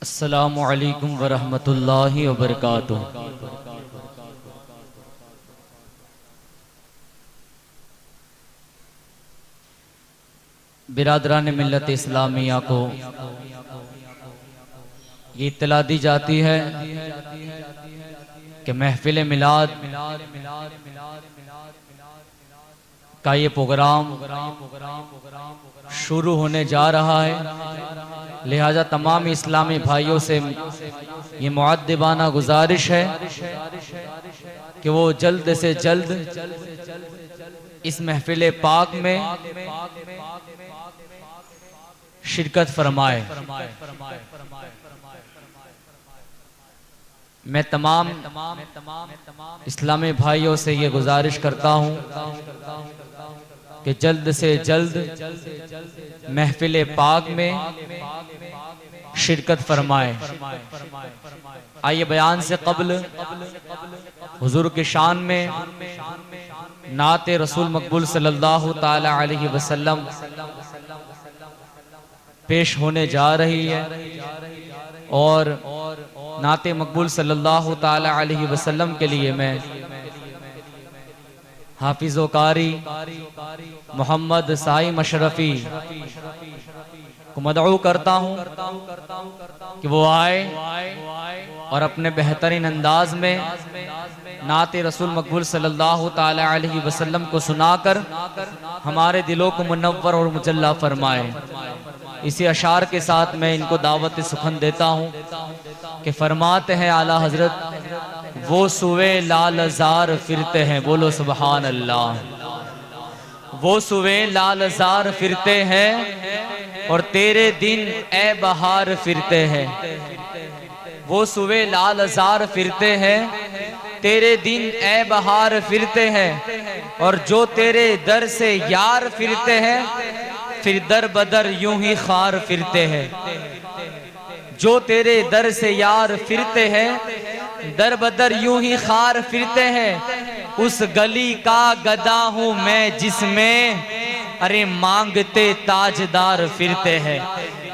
السلام علیکم ورحمۃ اللہ وبرکاتہ۔ برادران ملت اسلامیہ کو یہ اطلاع دی جاتی ہے کہ محفل میلاد کا یہ پروگرام شروع ہونے جا رہا ہے، لہذا تمام اسلامی بھائیوں سے یہ مؤدبانہ گزارش ہے کہ وہ جلد سے جلد اس محفل پاک میں شرکت فرمائے۔ میں تمام اسلامی بھائیوں سے یہ گزارش کرتا ہوں کہ جلد سے جلد محفل پاک میں شرکت فرمائے۔ آئیے بیان سے قبل حضور کی شان میں نعت رسول مقبول صلی اللہ تعالی علیہ وسلم پیش ہونے جا رہی ہے، اور نعت مقبول صلی اللہ تعالی علیہ وسلم کے لیے میں حافظ و قاری محمد سائم اشرفی کو مدعو کرتا ہوں کہ وہ آئے اور اپنے بہترین انداز میں نعت رسول مقبول صلی اللہ تعالی علیہ وسلم کو سنا کر ہمارے دلوں کو منور اور مجلہ فرمائے۔ اسی اشعار کے ساتھ میں ان کو دعوت سخن دیتا ہوں کہ فرماتے ہیں اعلیٰ حضرت، وہ سوئے لال زار پھرتے ہیں، بولو سبحان اللہ۔ وہ سوئے لال زار پھرتے ہیں اور تیرے دن اے بہار پھرتے ہیں۔ وہ سوئے لال زار پھرتے ہیں، تیرے دن اے بہار پھرتے ہیں، اور جو تیرے در سے یار پھرتے ہیں پھر در بدر یوں ہی خار پھرتے ہیں۔ جو تیرے در سے یار پھرتے ہیں در بدر یوں ہی خار پھرتے ہیں، اس گلی کا گدا ہوں میں جس میں ارے مانگتے تاجدار پھرتے ہیں۔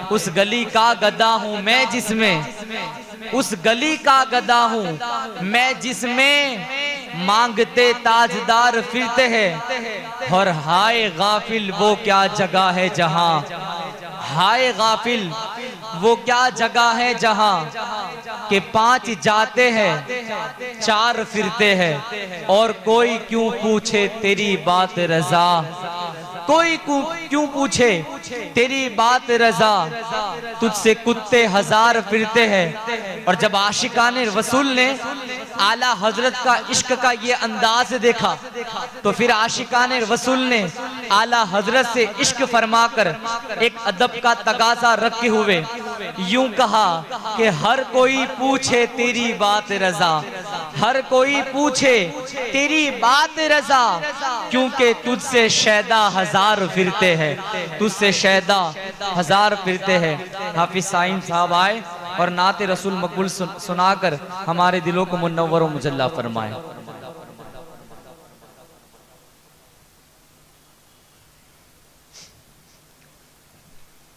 اس گلی کا گدا ہوں میں جس میں، اس گلی کا گدا ہوں میں جس میں مانگتے تاجدار پھرتے ہیں، اور ہائے غافل وہ کیا جگہ ہے جہاں، ہائے غافل وہ کیا جگہ ہے جہاں کہ 5 جاتے ہیں 4 پھرتے ہیں، اور کوئی کیوں پوچھے تیری بات رضا، کوئی کیوں پوچھے تیری بات رضا، تجھ سے کتے 1000 پھرتے ہیں۔ اور جب عاشقان رسول نے اعلیٰ حضرت کا عشق کا یہ انداز دیکھا تو پھر عاشقان رسول نے اعلیٰ حضرت سے عشق فرما کر ایک ادب کا تقاضا رکھے ہوئے یوں کہا کہ ہر کوئی پوچھے تیری بات رضا، ہر کوئی پوچھے تیری بات رضا، کیونکہ تجھ سے شیدا 1000 پھرتے ہیں، تجھ سے شیدا 1000 پھرتے ہیں۔ حافظ سائم صاحب آئے اور نعت رسول مقبول سنا کر ہمارے دلوں کو منور و مجلہ فرمائے۔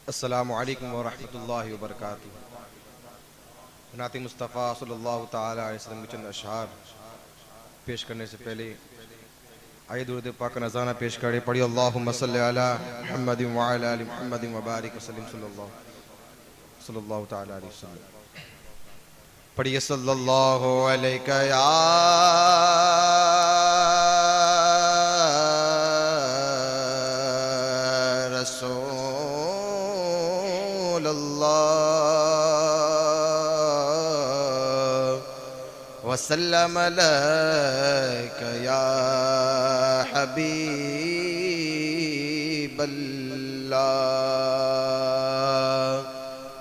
السلام علیکم ورحمۃ اللہ وبرکاتہ۔ نعت مصطفیٰ صلی اللہ تعالی علیہ وسلم کے چند اشعار پیش کرنے سے پہلے آئیے درود پاک نذرانہ پیش کریں۔ پڑھی اللہم صلی علی محمد وعلی آل محمد وبارک وسلم صلی اللہ تعالی علیہ وسلم۔ پڑھیے صلی اللہ علیہ یا وسلم علیک یا حبیب اللہ۔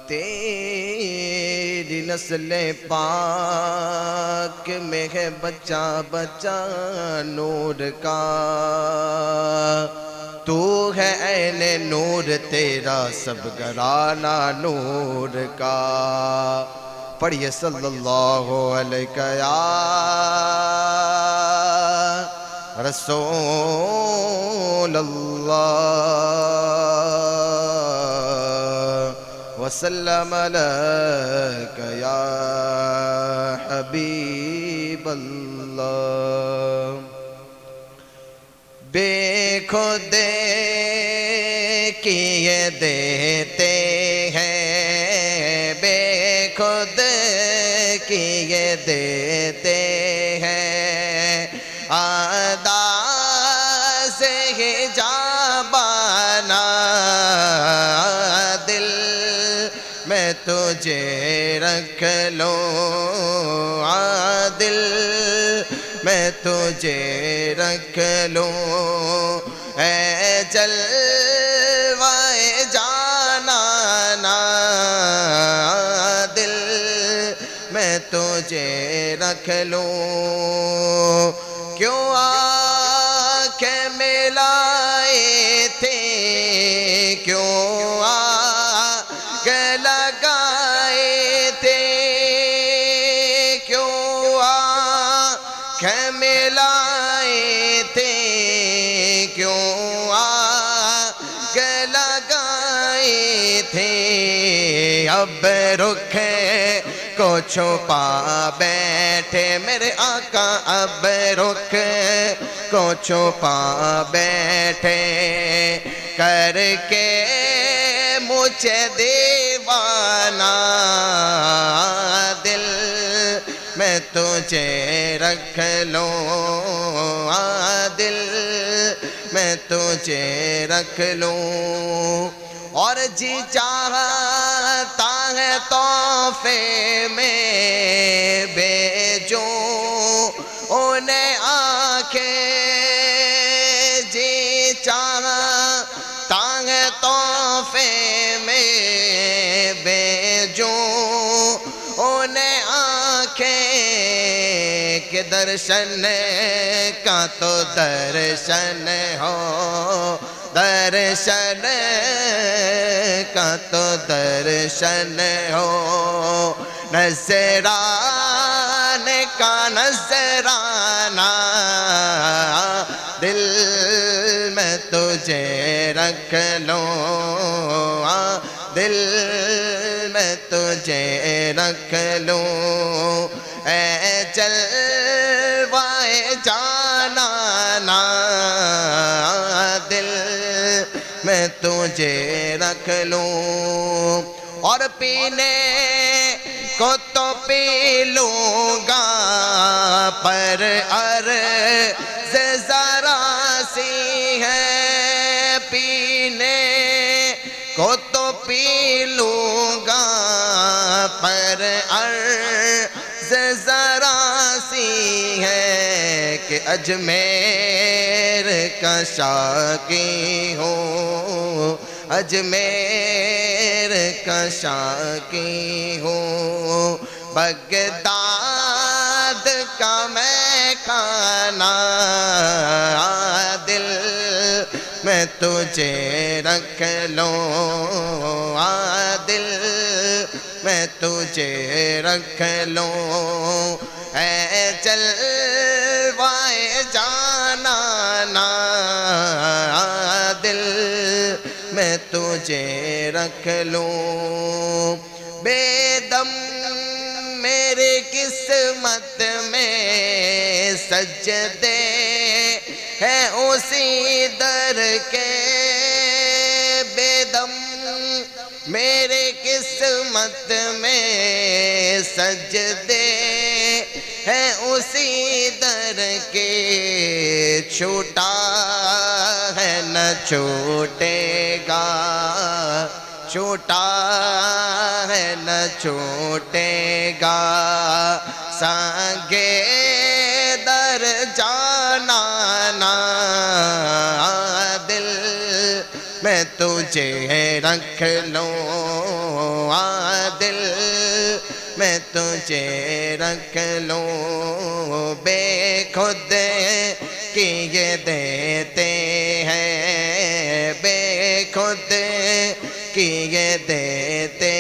تیری نسل پاک میں ہے بچہ بچہ نور کا، تو ہے عین نور تیرا سب گھرانہ نور کا۔ پڑھیے صلی اللہ علیہ یا رسول اللہ وسلم عليك يا حبيب الله بے خود کیے دیتے ہیں بے خود کیے دیتے ہیں انداز حجابانہ دل میں تجھے رکھ لوں دل میں تجھے رکھ لوں اے جلوہ جانانا دل میں تجھے رکھ لوں کیوں آنکھیں ملائے تھے کیوں آنکھیں لگائے تھے کیوں آنکھیں ملائے تھے کیوں آنکھیں لگائے تھے اب رخ کو چھپا بیٹھے میرے آقا اب رخ کو چھپا بیٹھے کر کے مجھے دیوانہ دل میں تجھے رکھ لوں دل میں تجھے رکھ لوں اور جی چاہتا ہے تحفے میں بھیجوں انہیں آنکھیں جی چاہتا ہے تحفے میں بھیجوں انہیں آنکھیں کہ درشن کا تو درشن ہو درشن کا تو درشن ہو نذران کا نذرانہ دل میں تجھے رکھ لوں دل میں تجھے رکھ لوں اے جلوہ جانانا دل میں تجھے رکھ لوں اور پینے کو تو پی لوں گا پر عرض ذرا سی ہے پینے کو تو پی لوں گا پر عرض ذرا سی ہے کہ اجمیر کا شاکی ہوں اجمیر کا شاکی ہوں بغداد کا میں کھانا دل میں تجھے رکھ لوں دل میں تجھے رکھ لوں اے جلوہ جانانا دل میں تجھے رکھ لوں بے دم میری قسمت میں سجدے ہیں اسی در کے بے دم میری قسمت میں سجدے ہیں اسی در کے چھوٹا ہے نہ چھوٹے گا چھوٹا ہے نہ چھوٹے گا سانگے در جانانا دل میں تجھے رکھ لوں دل میں تجھے رکھ لوں بے خود کیے دیتے ہیں بے خود کیے دیتے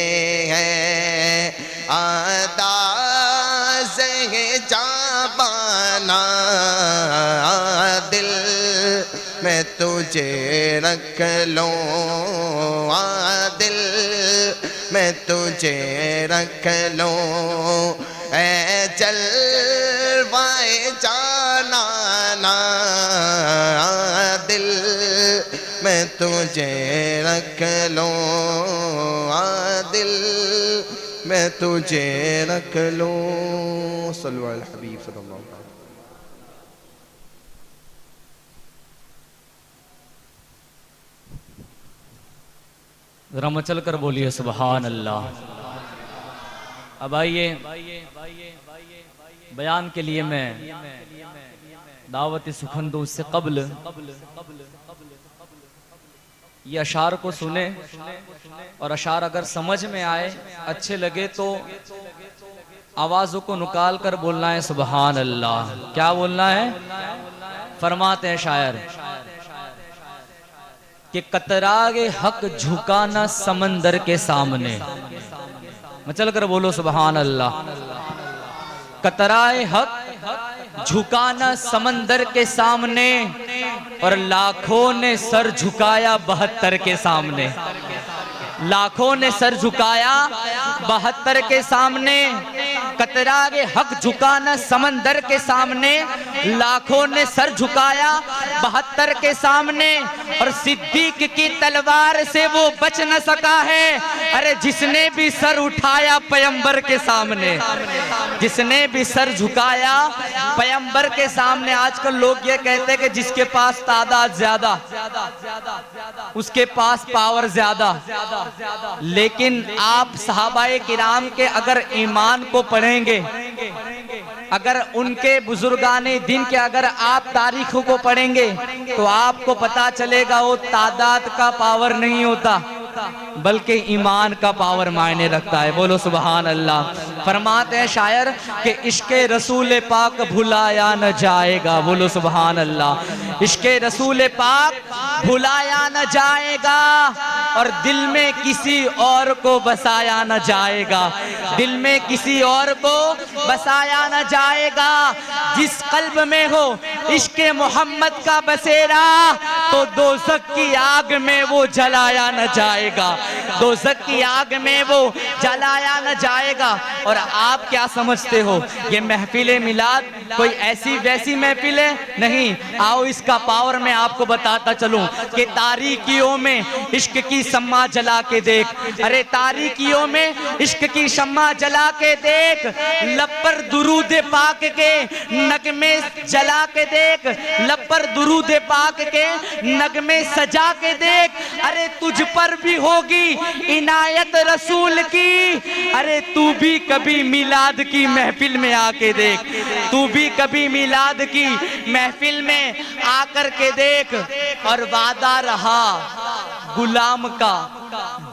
ہیں انداز جابانہ دل میں تجھے رکھ لوں دل میں تجھے رکھ لوں، اے جلوائے جانانا دل میں تجھے رکھ لوں، دل میں تجھے رکھ لوں۔ صلو علی الحبیب صلی اللہ علیہ وسلم۔ ذرا مچل کر بولیے سبحان اللہ۔ اب آئیے بیان کے لیے میں دعوت سخن دوں اس سے قبل یہ اشعار کو سنیں، اور اشعار اگر سمجھ میں آئے اچھے لگے تو آوازوں کو نکال کر بولنا ہے سبحان اللہ۔ کیا بولنا ہے؟ فرماتے ہیں شاعر کہ قطرائے حق جھکانا سمندر کے سامنے، مچل کر بولو سبحان اللہ۔ قطرائے حق جھکانا سمندر کے سامنے، اور لاکھوں نے سر جھکایا 72 کے سامنے، لاکھوں نے سر جھکایا 72 کے سامنے۔ قطرائے حق جھکانا سمندر کے سامنے، لاکھوں نے سر جھکایا 72 کے سامنے، اور صدیق کی تلوار سے وہ بچ نہ سکا ہے، ارے جس نے بھی سر اٹھایا پیمبر کے سامنے، جس نے بھی سر جھکایا پیمبر کے سامنے۔ آج کل لوگ یہ کہتے ہیں کہ جس کے پاس تعداد زیادہ اس کے پاس پاور زیادہ، لیکن آپ صحابہ کرام کے اگر ایمان کو پڑھیں گے، اگر ان کے بزرگان دین کے اگر آپ تاریخ کو پڑھیں گے تو آپ کو پتا چلے گا وہ تعداد کا پاور نہیں ہوتا بلکہ ایمان کا پاور معنی رکھتا ہے۔ بولو سبحان اللہ۔ فرماتے ہیں شاعر کہ عشق رسول پاک بھلایا نہ جائے گا، بولو سبحان اللہ۔ عشق رسول پاک بھلایا نہ جائے گا، اور دل میں کسی اور کو بسایا نہ جائے گا، دل میں کسی اور کو بسایا نہ جائے گا۔ جس قلب میں ہو عشق محمد کا بسیرا، تو دوزخ کی آگ میں وہ جلایا نہ جائے گا، دوزخ کی آگ میں وہ جلایا نہ جائے گا۔ اور آپ کیا سمجھتے ہو یہ محفل میلاد کوئی ایسی ویسی محفل ہے؟ نہیں، آؤ اس کا پاور میں آپ کو بتاتا چلوں کہ تاریکیوں میں عشق کی شمع جلا کے دیکھ، ارے تاریکیوں میں عشق کی شمع جلا کے دیکھ، لب پر درود پاک کے نغمے جلا کے دیکھ، لب پر درود پاک کے نغمے سجا کے دیکھ، ارے تجھ پر بھی ہوگی عنایت رسول کی، ارے تو بھی کبھی میلاد کی محفل میں آ کے دیکھ، تو بھی کبھی میلاد کی محفل میں آ کر کے دیکھ۔ اور وعدہ رہا غلام کا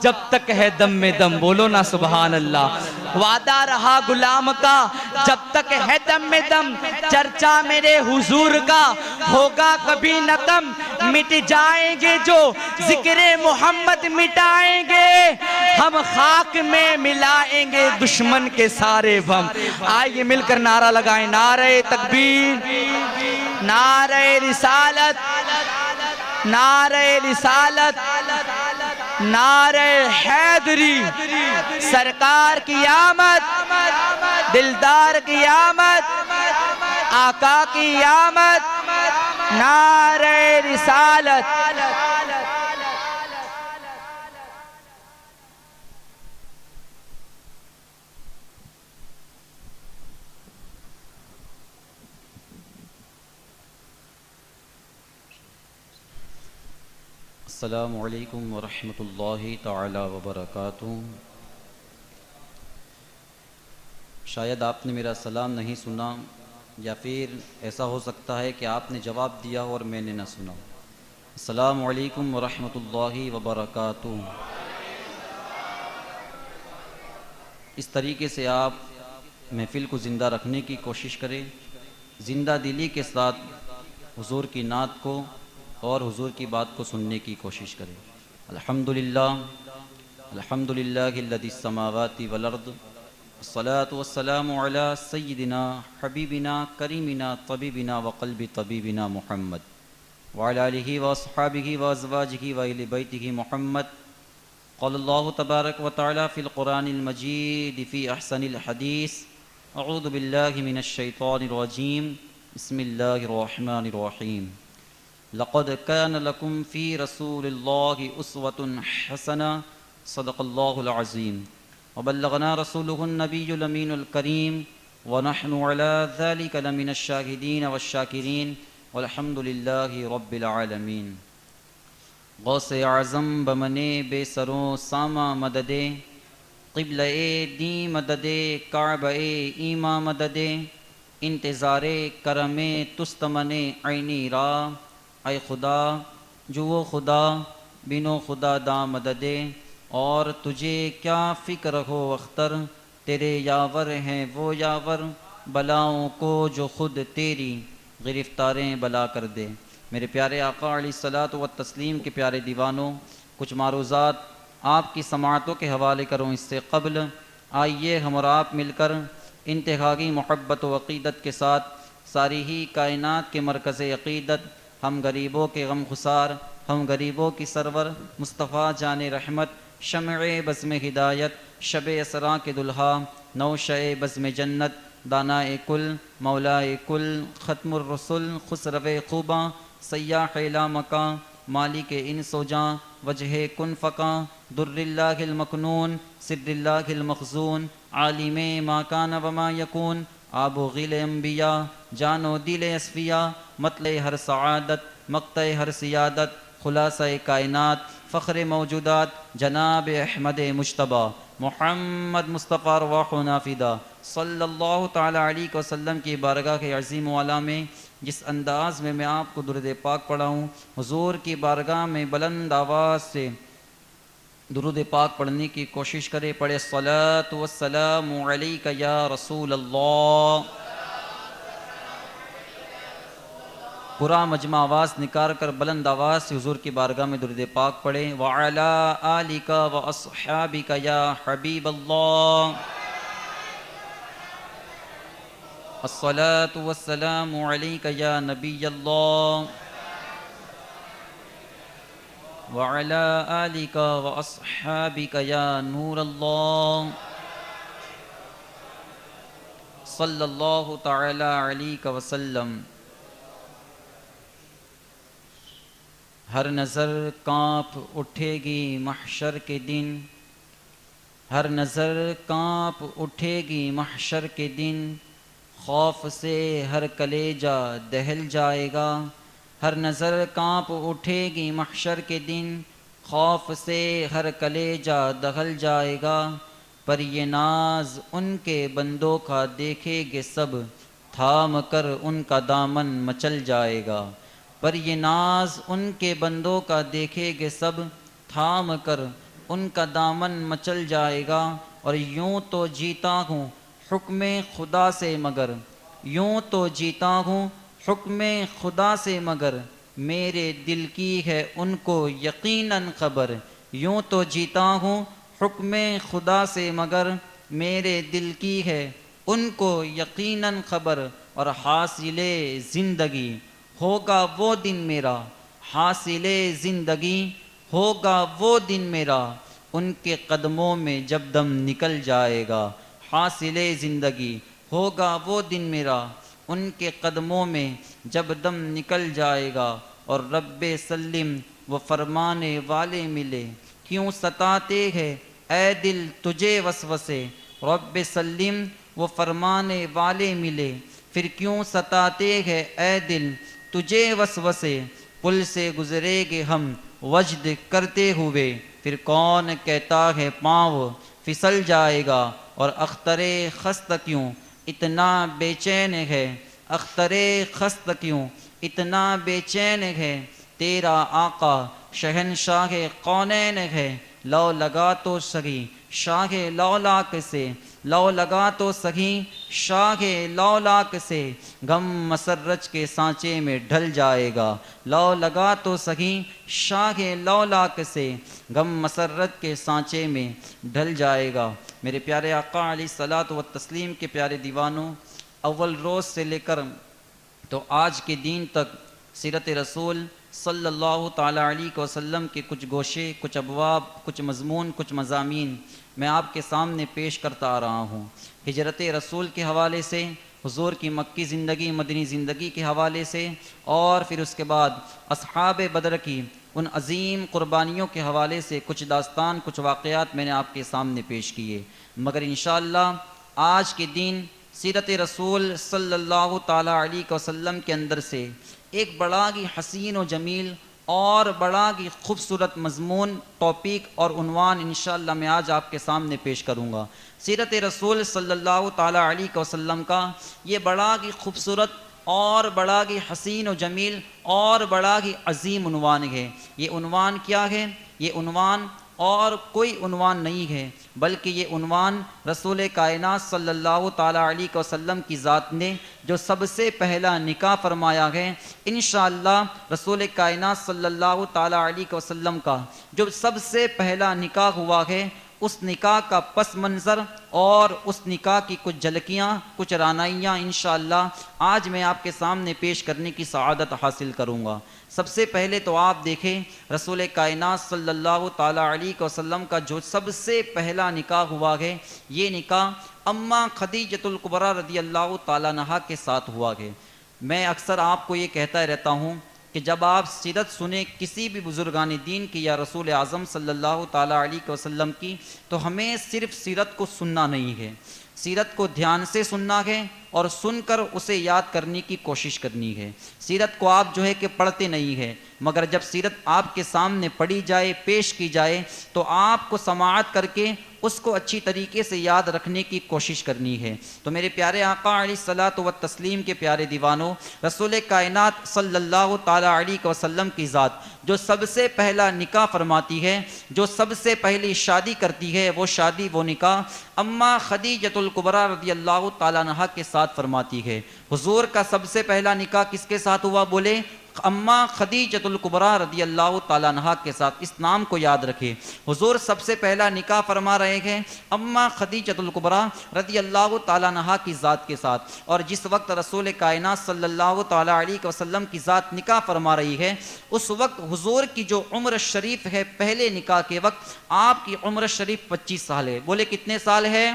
جب تک ہے دم میں دم، بولو نا سبحان اللہ۔ وعدہ رہا غلام کا جب تک ہے دم میں دم، چرچا میرے حضور کا ہوگا کبھی نہ کم، مٹ جائیں گے جو ذکر محمد مٹائیں گے، ہم خاک میں ملائیں گے دشمن کے سارے بم۔ آئیے مل کر نعرہ لگائیں، نعرہ تکبیر، نعرہ رسالت، نعرہ رسالت، نعرہ حیدری، سرکار کی آمد، دلدار کی آمد، آقا کی آمد، نعرہ رسالت۔ السلام علیکم ورحمۃ اللہ تعالی وبرکاتہ۔ شاید آپ نے میرا سلام نہیں سنا، یا پھر ایسا ہو سکتا ہے کہ آپ نے جواب دیا ہو اور میں نے نہ سنا۔ السلام علیکم ورحمۃ اللہ وبرکاتہ۔ اس طریقے سے آپ محفل کو زندہ رکھنے کی کوشش کریں، زندہ دلی کے ساتھ حضور کی نعت کو اور حضور کی بات کو سننے کی کوشش کریں۔ الحمدللہ، الحمدللہ الذی السماوات والارض، الصلاۃ والسلام علی سیدنا حبیبنا کریمنا طبیبنا وقلب طبیبنا محمد وعلی آلہ واصحابہ وازواجہ واہل بیتہ محمد قال الله تبارك وتعالى في القرآن المجيد في أحسن الحديث أعوذ بالله من الشيطان الرجيم بسم الله الرحمن الرحيم لقد كان لكم في رسول الله أسوة حسنة صدق الله العظيم وبلغنا رسوله النبي الأمين الكريم ونحن على ذلك لمن الشاهدين والشاكرين والحمد لله رب العالمين غوث اعظم بمنے بے سروں سامہ مددے قبلہ دی مددے کعبہ ایما مددے انتظار کرم تستمن عینی را اے خدا جو وہ خدا بنو خدا دا مددے اور تجھے کیا فکر ہو اختر تیرے یاور ہیں وہ یاور بلاؤں کو جو خود تیری گرفتاریں بلا کر دے۔ میرے پیارے آقا علیہ الصلاۃ والتسلیم کے پیارے دیوانوں، کچھ معروضات آپ کی سماعتوں کے حوالے کروں اس سے قبل آئیے ہم اور آپ مل کر انتہائی محبت و عقیدت کے ساتھ ساری ہی کائنات کے مرکز عقیدت ہم غریبوں کے غم خسار ہم غریبوں کی سرور مصطفیٰ جان رحمت شمع بزم ہدایت شب اسراء کے دلہا نوشہ بزم جنت دانا کل مولا کل ختم الرسل خسرو خوباں سیاح لا مکاں مالک انس و جاں وجہ کن فقاں در اللہ المکنون سر اللہ المخزون عالم ما کان وما یکون آب و غیل انبیاء جان و دل اصفیاء مطلع ہر سعادت مقطع ہر سیادت خلاصہ کائنات فخر موجودات جناب احمد مجتبیٰ محمد مصطفیٰ ارواح و نافدہ صلی اللہ تعالیٰ علیہ وسلم کی بارگاہ کے عظیم والا میں جس انداز میں آپ کو درود پاک پڑھا ہوں، حضور کی بارگاہ میں بلند آواز سے درود پاک پڑھنے کی کوشش کرے۔ پڑھے الصلاۃ والسلام علیک یا رسول اللہ۔ پورا مجمع آواز نکار کر بلند آواز سے حضور کی بارگاہ میں درود پاک پڑھے۔ وعلی آلک واصحابک یا حبیب اللہ۔ الصلاۃ والسلام علیک یا نبی اللہ وعلی آلک واصحابک یا نور اللہ صلی اللہ تعالی علیہ وسلم۔ ہر نظر کانپ اٹھے گی محشر کے دن، ہر نظر کانپ اٹھے گی محشر کے دن، خوف سے ہر کلیجہ دہل جائے گا۔ ہر نظر کانپ اٹھے گی محشر کے دن، خوف سے ہر کلیجہ دہل جائے گا۔ پر یہ ناز ان کے بندوں کا دیکھے گے سب، تھام کر ان کا دامن مچل جائے گا۔ پر یہ ناز ان کے بندوں کا دیکھے گے سب، تھام کر ان کا دامن مچل جائے گا۔ اور یوں تو جیتا ہوں حکم خدا سے مگر، یوں تو جیتا ہوں حکم خدا سے مگر، میرے دل کی ہے ان کو یقیناً خبر۔ یوں تو جیتا ہوں حکم خدا سے مگر، میرے دل کی ہے ان کو یقیناً خبر۔ اور حاصل زندگی ہوگا وہ دن میرا، حاصل زندگی ہوگا وہ دن میرا، ان کے قدموں میں جب دم نکل جائے گا۔ حاصل زندگی ہوگا وہ دن میرا، ان کے قدموں میں جب دم نکل جائے گا۔ اور رب سلم وہ فرمانے والے ملے، کیوں ستاتے ہیں اے دل تجھے وسوسے۔ رب سلم وہ فرمانے والے ملے، پھر کیوں ستاتے ہیں اے دل تجھے وسوسے۔ پل سے گزرے گے ہم وجد کرتے ہوئے، پھر کون کہتا ہے پاؤں پھسل جائے گا۔ اور اختر خست کیوں اتنا بے چین ہے، اختر خست کیوں اتنا بے چین ہے، تیرا آقا شہنشاہ کونین ہے۔ لو لگا تو سگی شاہ لولاک سے، لو لگا تو سگی شاہ لولاک سے، غم مسرج کے سانچے میں ڈھل جائے گا۔ لو لگا تو سگی شاہ لولاک سے، غم مسرت کے سانچے میں ڈھل جائے گا۔ میرے پیارے آقا علیہ الصلاۃ والتسلیم کے پیارے دیوانوں، اول روز سے لے کر تو آج کے دین تک سیرت رسول صلی اللہ تعالیٰ علیہ وسلم کے کچھ گوشے، کچھ ابواب، کچھ مضمون، کچھ مضامین میں آپ کے سامنے پیش کرتا آ رہا ہوں۔ ہجرت رسول کے حوالے سے، حضور کی مکی زندگی، مدنی زندگی کے حوالے سے، اور پھر اس کے بعد اصحاب بدر کی ان عظیم قربانیوں کے حوالے سے کچھ داستان، کچھ واقعات میں نے آپ کے سامنے پیش کیے۔ مگر انشاءاللہ آج کے دن سیرت رسول صلی اللہ تعالیٰ علیہ وسلم کے اندر سے ایک بڑا ہی حسین و جمیل اور بڑا ہی خوبصورت مضمون، ٹاپک اور عنوان انشاءاللہ میں آج آپ کے سامنے پیش کروں گا۔ سیرت رسول صلی اللہ تعالیٰ علیہ وسلم کا یہ بڑا ہی خوبصورت اور بڑا ہی حسین و جمیل اور بڑا ہی عظیم عنوان ہے۔ یہ عنوان کیا ہے؟ یہ عنوان اور کوئی عنوان نہیں ہے، بلکہ یہ عنوان رسول کائنات صلی اللہ تعالیٰ علیہ وسلم کی ذات نے جو سب سے پہلا نکاح فرمایا ہے، انشاءاللہ رسول کائنات صلی اللہ تعالیٰ علیہ وسلم کا جو سب سے پہلا نکاح ہوا ہے، اس نکاح کا پس منظر اور اس نکاح کی کچھ جھلکیاں، کچھ رانائیاں انشاءاللہ آج میں آپ کے سامنے پیش کرنے کی سعادت حاصل کروں گا۔ سب سے پہلے تو آپ دیکھیں رسول کائنات صلی اللہ تعالیٰ علیہ وسلم کا جو سب سے پہلا نکاح ہوا ہے، یہ نکاح اماں خدیجۃ الکبریٰ رضی اللہ تعالیٰ عنہا کے ساتھ ہوا ہے۔ میں اکثر آپ کو یہ کہتا رہتا ہوں کہ جب آپ سیرت سنیں کسی بھی بزرگان دین کی یا رسول اعظم صلی اللہ تعالیٰ علیہ وسلم کی، تو ہمیں صرف سیرت کو سننا نہیں ہے، سیرت کو دھیان سے سننا ہے اور سن کر اسے یاد کرنے کی کوشش کرنی ہے۔ سیرت کو آپ جو ہے کہ پڑھتے نہیں ہیں، مگر جب سیرت آپ کے سامنے پڑھی جائے، پیش کی جائے، تو آپ کو سماعت کر کے اس کو اچھی طریقے سے یاد رکھنے کی کوشش کرنی ہے۔ تو میرے پیارے آقا علیہ الصلوۃ والتسلیم کے پیارے دیوانوں، رسول کائنات صلی اللہ تعالیٰ علیہ وسلم کی ذات جو سب سے پہلا نکاح فرماتی ہے، جو سب سے پہلی شادی کرتی ہے، وہ شادی، وہ نکاح اماں خدیجۃ الکبریٰ رضی اللہ تعالیٰ عنہا کے ساتھ فرماتی ہے۔ حضور کا سب سے پہلا نکاح کس کے ساتھ ہوا؟ بولے اماں خدیجۃ الکبریٰ رضی اللہ تعالیٰ عنہا کے ساتھ۔ اس نام کو یاد رکھے، حضور سب سے پہلا نکاح فرما رہے ہیں اماں خدیجۃ الکبریٰ رضی اللہ تعالیٰ عنہا کی ذات کے ساتھ۔ اور جس وقت رسول کائنات صلی اللہ تعالیٰ علیہ وسلم کی ذات نکاح فرما رہی ہے، اس وقت حضور کی جو عمر شریف ہے پہلے نکاح کے وقت، آپ کی عمر شریف 25 سال ہے۔ بولے کتنے سال ہے؟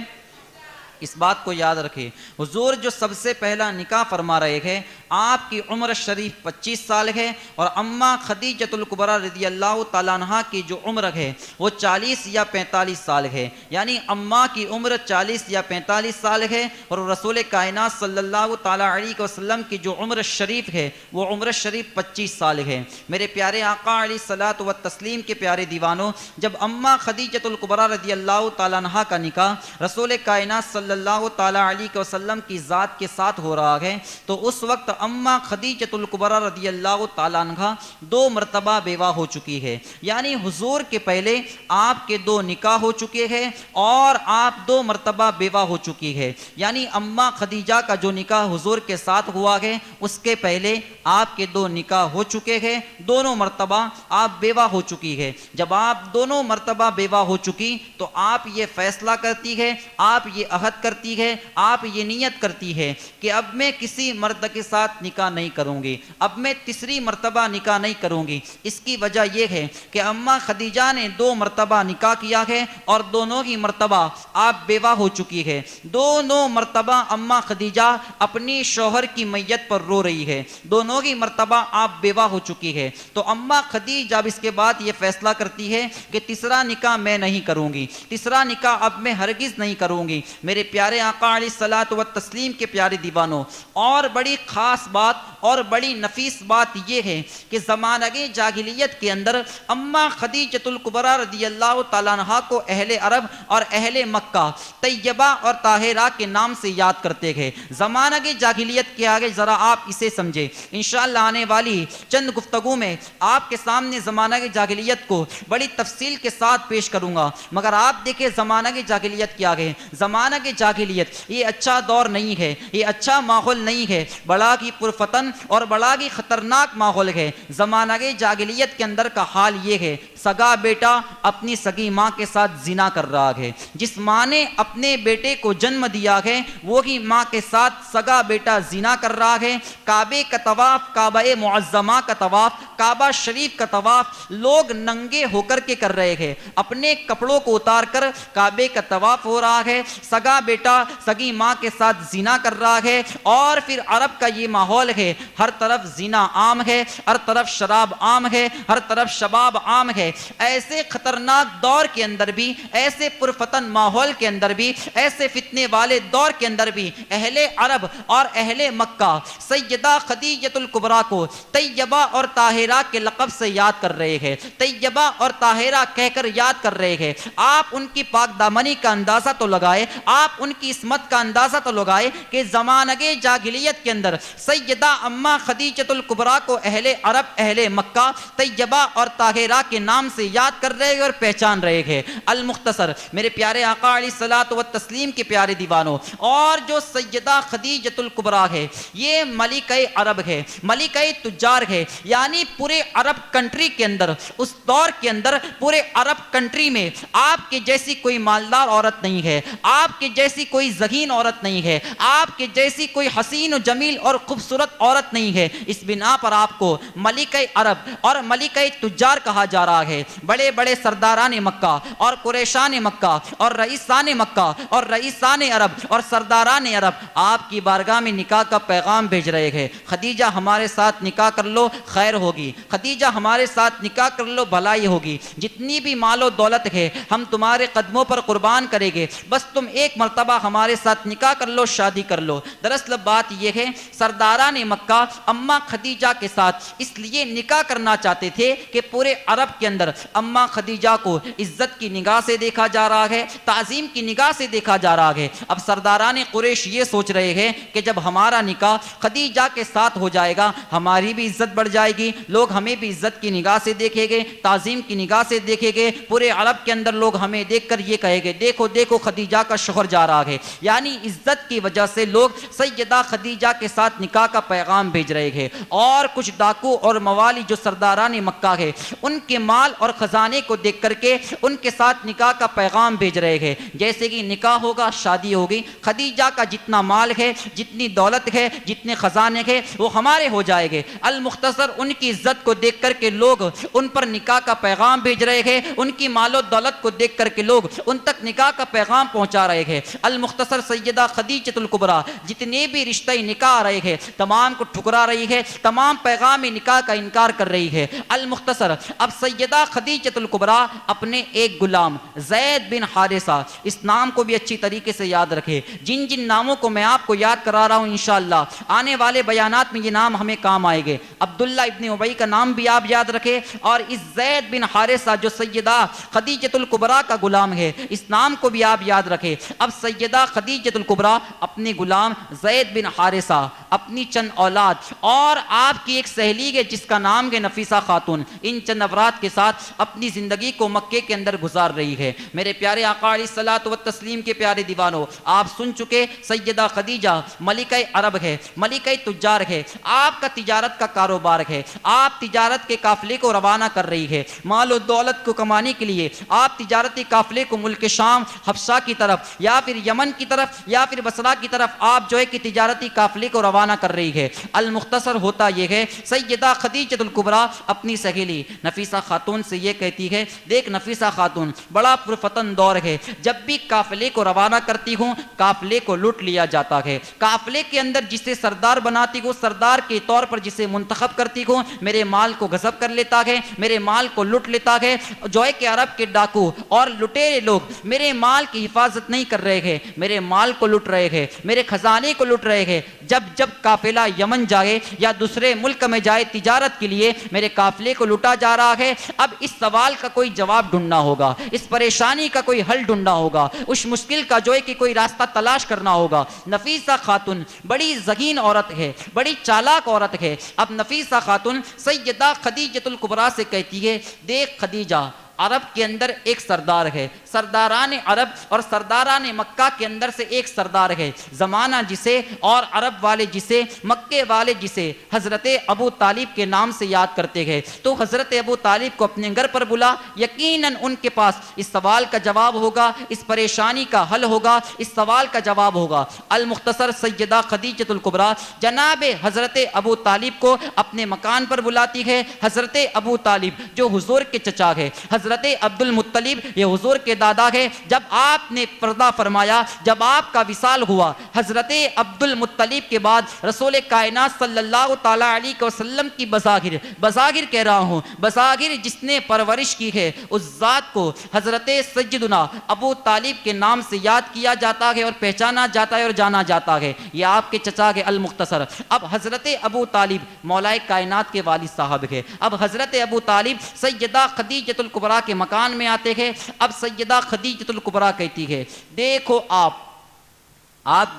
اس بات کو یاد رکھے، حضور جو سب سے پہلا نکاح فرما رہے ہیں، آپ کی عمر شریف 25 سال ہے، اور اماں خدیجۃ الکبریٰ رضی اللہ تعالیٰ عنہا کی جو عمر ہے وہ 40 یا 45 سال ہے۔ یعنی اماں کی عمر 40 یا 45 سال ہے، اور رسول کائنات صلی اللہ تعالیٰ علیہ وسلم کی جو عمر شریف ہے وہ عمر شریف 25 سال ہے۔ میرے پیارے آقا علیہ الصلوۃ والتسلیم کے پیارے دیوانوں، جب اماں خدیجۃ الکبریٰ رضی اللہ تعالیٰ عنہا کا نکاح رسول کائنات صلی اللہ تعالیٰ علیہ وسلم کی ذات کے ساتھ ہو رہا ہے، تو اس وقت اماں خدیجۃ الکبریٰ رضی اللہ تعالیٰ عنہا 2 مرتبہ بیوہ ہو چکی ہے۔ یعنی حضور کے پہلے آپ کے 2 نکاح ہو چکے ہیں اور آپ 2 مرتبہ بیوہ ہو چکی ہے۔ یعنی اماں خدیجہ کا جو نکاح حضور کے ساتھ ہوا ہے، اس کے پہلے آپ کے 2 نکاح ہو چکے ہیں، دونوں مرتبہ آپ بیوہ ہو چکی ہے۔ جب آپ دونوں مرتبہ بیوہ ہو چکی تو آپ یہ فیصلہ کرتی ہے، آپ یہ عہد کرتی ہے، آپ یہ نیت کرتی ہے کہ اب میں کسی مرد کے ساتھ نکاح نہیں کروں گی، اب میں تیسری مرتبہ نکاح نہیں کروں گی۔ اس کی وجہ یہ ہے کہ اماں خدیجہ نے 2 مرتبہ نکاح کیا ہے اور دونوں ہی مرتبہ آپ بیوہ ہو چکی ہے۔ دونوں مرتبہ اماں خدیجہ اپنی شوہر کی میت پر رو رہی ہے، دونوں ہی مرتبہ آپ بیوہ ہو چکی ہے۔ تو اماں خدیجہ اب اس کے بعد یہ فیصلہ کرتی ہے کہ تیسرا نکاح میں نہیں کروں گی، تیسرا نکاح اب میں ہرگز نہیں کروں گی۔ میرے پیارے آقا علیہ الصلوۃ والتسلیم کے پیارے دیوانوں، اور بڑی خاص بات اور بڑی نفیس بات یہ ہے کہ زمانہ جاہلیت کے اندر اماں خدیجۃ الکبریٰ رضی اللہ تعالیٰ عنہا کو اہل عرب اور اہل مکہ طیبہ اور طاہرہ کے نام سے یاد کرتے ہیں۔ زمانہ جاہلیت کے آگے ذرا آپ اسے سمجھیں، انشاءاللہ آنے والی چند گفتگو میں آپ کے سامنے زمانہ جاہلیت کو بڑی تفصیل کے ساتھ پیش کروں گا۔ مگر آپ دیکھیں زمانہ جاہلیت کے آگے، زمانہ جاہلیت یہ اچھا دور نہیں ہے، یہ اچھا ماحول نہیں ہے، بڑا ہی پرفتن اور بڑا ہی خطرناک ماحول ہے۔ زمانہ جاہلیت کے اندر کا حال یہ ہے، سگا بیٹا اپنی سگی ماں کے ساتھ زنا کر رہا ہے، جس ماں نے اپنے بیٹے کو جنم دیا ہے وہی ماں کے ساتھ سگا بیٹا زنا کر رہا ہے۔ کعبے کا طواف، کعبہ معظمہ کا طواف، کعبہ شریف کا طواف لوگ ننگے ہو کر کے کر رہے ہیں، اپنے کپڑوں کو اتار کر کعبے کا طواف ہو رہا ہے، سگا بیٹا سگی ماں کے ساتھ زنا کر رہا ہے۔ اور پھر عرب کا یہ ماحول ہے، ہر طرف زنا عام ہے، ہر طرف شراب عام ہے، ہر طرف شباب عام ہے۔ ایسے خطرناک دور کے اندر بھی، ایسے پرفتن ماحول کے اندر بھی، ایسے فتنے والے دور کے اندر بھی اہل عرب اور اہل مکہ سیدہ خدیجۃ الکبریٰ کو طیبہ اور طاہرہ کے لقب سے یاد کر رہے ہیں، طیبہ اور طاہرہ کہہ کر یاد کر رہے ہیں۔ آپ ان کی پاک دامنی کا اندازہ تو لگائے، آپ ان کی عصمت کا اندازہ تو لگائے کہ زمانہ جاہلیت کے اندر سیدہ اماں خدیجۃ الکبریٰ کو اہل عرب، اہل مکہ طیبہ اور طاہرہ کے نام سے یاد کر رہے ہیں اور پہچان رہے ہیں۔ المختصر، میرے پیارے آقا علیہ الصلوۃ والتسلیم کے پیارے دیوانوں، اور جو سیدہ خدیجۃ الکبریٰ ہے یہ ملکہ عرب ہے، ملکہ تجار ہے، یعنی پورے عرب کنٹری کے اندر، اس دور کے اندر پورے عرب کنٹری میں آپ کے جیسی کوئی مالدار عورت نہیں ہے، آپ کے جیسی کوئی ذہین عورت نہیں ہے، آپ کے جیسی کوئی حسین و جمیل اور خوبصورت عورت نہیں ہے۔ اس بنا پر آپ کو ملکہ عرب اور ملکہ تجار کہا جا رہا ہے۔ بڑے بڑے سرداران مکہ اور قریشان مکہ اور رئیسان مکہ اور رئیسان عرب اور سرداران عرب آپ کی بارگاہ میں نکاح کا پیغام بھیج رہے ہیں۔ خدیجہ ہمارے ساتھ نکاح کر لو خیر ہوگی، خدیجہ ہمارے ساتھ نکاح کر لو بھلائی ہوگی، جتنی بھی مال و دولت ہے ہم تمہارے قدموں پر قربان کریں گے، بس تم ایک مرتبہ ہمارے ساتھ نکاح کر لو، شادی کر لو۔ دراصل بات یہ ہے، سرداران مکہ اماں خدیجہ کے ساتھ اس لیے نکاح کرنا چاہتے تھے کہ پورے عرب کے اندر اماں خدیجہ کو عزت کی نگاہ سے دیکھا جا رہا ہے، تعظیم کی نگاہ سے دیکھا جا رہا ہے۔ اب سرداران قریش یہ سوچ رہے ہیں کہ جب ہمارا نکاح خدیجہ کے ساتھ ہو جائے گا ہماری بھی عزت بڑھ جائے گی، لوگ ہمیں بھی عزت کی نگاہ سے دیکھیں گے، تعظیم کی نگاہ سے دیکھیں گے، پورے عرب کے اندر لوگ ہمیں دیکھ کر یہ کہیں گے دیکھو دیکھو خدیجہ کا شوہر جا رہا ہے۔ یعنی عزت کی وجہ سے لوگ سیدہ خدیجہ کے ساتھ نکاح کا پیغام بھیج رہے ہیں۔ اور کچھ ڈاکو اور موالی جو سرداران مکہ ہے ان کے مال اور خزانے کو دیکھ کر کے ان کے ساتھ نکاح کا پیغام بھیج رہے ہیں، جیسے کہ نکاح ہوگا شادی ہوگی، خدیجہ کا جتنا مال ہے، جتنی دولت ہے، جتنے خزانے ہیں وہ ہمارے ہو جائے گے۔ المختصر ان کی عزت کو دیکھ کر کے لوگ ان پر نکاح کا پیغام بھیج رہے ہیں، ان کی مال و دولت کو دیکھ کر کے لوگ ان تک نکاح کا پیغام پہنچا رہے ہیں۔ المختصر سیدہ خدیجۃ الکبریٰ جتنے بھی رشتہ نکاح آ رہے ہیں تمام کو ٹھکرا رہی ہے، تمام پیغام نکاح کا انکار کر رہی ہے۔ المختصر اب سیدہ خدیجۃ الکبریٰ اپنے ایک غلام زید بن حارثہ، اس نام کو بھی اچھی طریقے سے یاد رکھے، جن جن ناموں کو میں آپ کو یاد کرا رہا ہوں انشاءاللہ آنے والے بیانات میں یہ نام ہمیں کام آئے گے۔ عبداللہ ابن ابی کا نام بھی آپ یاد رکھے، اور اس زید بن حارثہ جو سیدہ خدیجۃ الکبریٰ کا غلام ہے اس نام کو بھی آپ یاد رکھے۔ اب سیدہ خدیجۃ الکبریٰ اپنے غلام زید بن حارثہ، اپنی چند اولاد اور آپ کی ایک سہیلی ہے جس کا نام ہے نفیسہ خاتون، ان چند افراد کے ساتھ اپنی زندگی کو مکے کے اندر گزار رہی ہے۔ میرے پیارے آقا علیہ الصلوۃ والتسلیم کے پیارے دیوانوں، آپ سن چکے سیدہ خدیجہ ملکہ عرب ہے، ملکہ تجار ہے، آپ کا تجارت کا کاروبار ہے، آپ تجارت کے قافلے کو روانہ کر رہی ہے، مال و دولت کو کمانے کے لیے آپ تجارتی قافلے کو ملک شام، حبشہ کی طرف یا پھر یمن کی طرف یا پھر بصرہ کی طرف آپ جو ہے کہ تجارتی قافلے کو روانہ کر رہی ہے۔ المختصر ہوتا یہ ہے سیدہ خدیجۃ الکبریٰ اپنی سہیلی نفیسہ خاتون سے یہ کہتی ہے، دیکھ نفیسہ خاتون بڑا پرفتن دور ہے، جب بھی قافلے کو روانہ کرتی ہوں قافلے کو لوٹ لیا جاتا ہے، قافلے کے اندر جسے سردار بناتی ہوں، سردار کے طور پر جسے منتخب کرتی ہوں میرے مال کو غصب کر لیتا ہے، میرے مال کو لوٹ لیتا ہے، جو ہے کہ عرب کے ڈاکو اور لٹیرے لوگ میرے مال کی حفاظت نہیں کر رہے ہیں، میرے مال کو لوٹ رہے ہیں، میرے خزانے کو لوٹ رہے ہیں۔ جب جب قافلہ یمن جائے یا دوسرے ملک میں جائے تجارت کے لیے میرے قافلے کو لوٹا جا رہا ہے۔ اب اس سوال کا کوئی جواب ڈھونڈنا ہوگا، اس پریشانی کا کوئی حل ڈھونڈنا ہوگا، اس مشکل کا جو ہے کہ کوئی راستہ تلاش کرنا ہوگا۔ نفیسہ خاتون بڑی ذہین عورت ہے، بڑی چالاک عورت ہے۔ اب نفیسہ خاتون سیدہ خدیجۃ الکبریٰ سے کہتی ہے، دیکھ خدیجہ عرب کے اندر ایک سردار ہے، سرداران عرب اور سرداران مکہ کے اندر سے ایک سردار ہے، زمانہ جسے اور عرب والے جسے مکے والے جسے حضرت ابو طالب کے نام سے یاد کرتے ہیں۔ تو حضرت ابو طالب کو اپنے گھر پر بلا، یقیناً ان کے پاس اس سوال کا جواب ہوگا، اس پریشانی کا حل ہوگا، اس سوال کا جواب ہوگا۔ المختصر سیدہ خدیجۃ الکبریٰ جناب حضرت ابو طالب کو اپنے مکان پر بلاتی ہے۔ حضرت ابو طالب جو حضور کے چچا ہے، حضرت عبد المطلب یہ حضور کے دادا ہے، جب آپ نے پردہ فرمایا، جب آپ کا وصال ہوا، حضرت عبد المطلب کے بعد رسول کائنات صلی اللہ تعالیٰ علیہ وسلم کی بظاہر کہہ رہا ہوں، بظاہر جس نے پرورش کی ہے، اس ذات کو حضرت سیدنا ابو طالب کے نام سے یاد کیا جاتا ہے اور پہچانا جاتا ہے اور جانا جاتا ہے۔ یہ آپ کے چچا کے المختصر۔ اب حضرت ابو طالب مولا کائنات کے والد صاحب ہے۔ اب حضرت ابو طالب سیدہ خدیجۃ الکبریٰ کے مکان میں آتے ہیں۔ اب سیدہ خدیجۃ الکبریٰ کہتی ہے، دیکھو آپ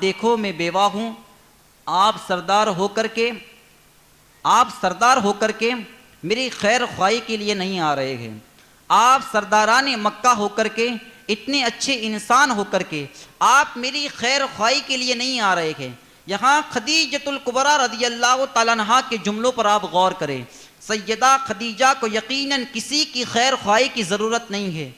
دیکھو میں بیوہ ہوں، آپ سردار ہو کر کے میری خیر خواہی کے لیے نہیں آ رہے ہیں، آپ سرداران مکہ ہو کر کے اتنے اچھے انسان ہو کر کے آپ میری خیر خواہی کے لیے نہیں آ رہے ہیں۔ یہاں خدیجۃ الکبریٰ رضی اللہ تعالیٰ عنہا کے جملوں پر آپ غور کریں۔ سیدہ خدیجہ کو یقیناً کسی کی خیر خواہی کی ضرورت نہیں ہے۔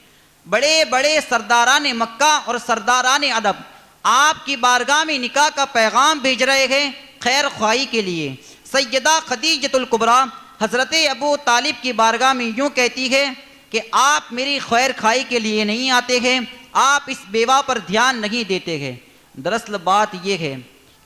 بڑے بڑے سرداران مکہ اور سرداران عرب آپ کی بارگاہ میں نکاح کا پیغام بھیج رہے ہیں خیر خواہی کے لیے۔ سیدہ خدیجۃ الکبریٰ حضرت ابو طالب کی بارگاہ میں یوں کہتی ہے کہ آپ میری خیر خواہی کے لیے نہیں آتے ہیں، آپ اس بیوہ پر دھیان نہیں دیتے ہیں۔ دراصل بات یہ ہے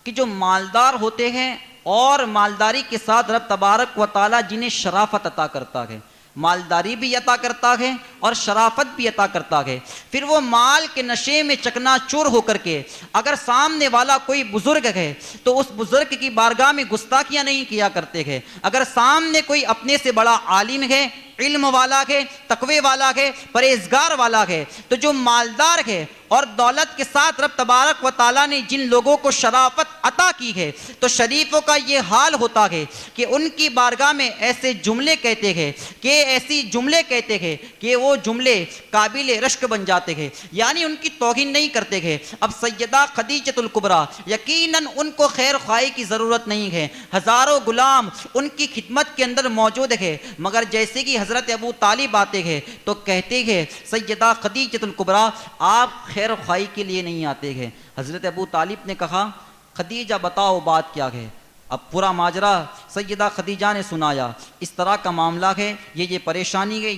کہ جو مالدار ہوتے ہیں اور مالداری کے ساتھ رب تبارک و تعالیٰ جنہیں شرافت عطا کرتا ہے، مالداری بھی عطا کرتا ہے اور شرافت بھی عطا کرتا ہے، پھر وہ مال کے نشے میں چکنا چور ہو کر کے اگر سامنے والا کوئی بزرگ ہے تو اس بزرگ کی بارگاہ میں گستاخیاں نہیں کیا کرتے ہیں۔ اگر سامنے کوئی اپنے سے بڑا عالم ہے، علم والا ہے، تقوی والا ہے، پرہیزگار والا ہے، تو جو مالدار ہے اور دولت کے ساتھ رب تبارک و تعالیٰ نے جن لوگوں کو شرافت عطا کی ہے، تو شریفوں کا یہ حال ہوتا ہے کہ ان کی بارگاہ میں ایسے جملے کہتے ہیں کہ وہ جملے قابل رشک بن جاتے ہیں، یعنی ان کی توہین نہیں کرتے ہیں۔ اب سیدہ خدیجۃ الکبریٰ یقیناً ان کو خیر خواہی کی ضرورت نہیں ہے، ہزاروں غلام ان کی خدمت کے اندر موجود ہے، مگر جیسے کہ حضرت ابو طالب آتے ہیں تو کہتے ہیں سیدہ خدیجۃ الکبریٰ آپ خیر خواہی کے لیے نہیں آتے ہیں۔ حضرت ابو طالب نے کہا خدیجہ بتاؤ بات کیا ہے۔ اب پورا ماجرا سیدہ خدیجہ نے سنایا، اس طرح کا معاملہ ہے، یہ پریشانی ہے،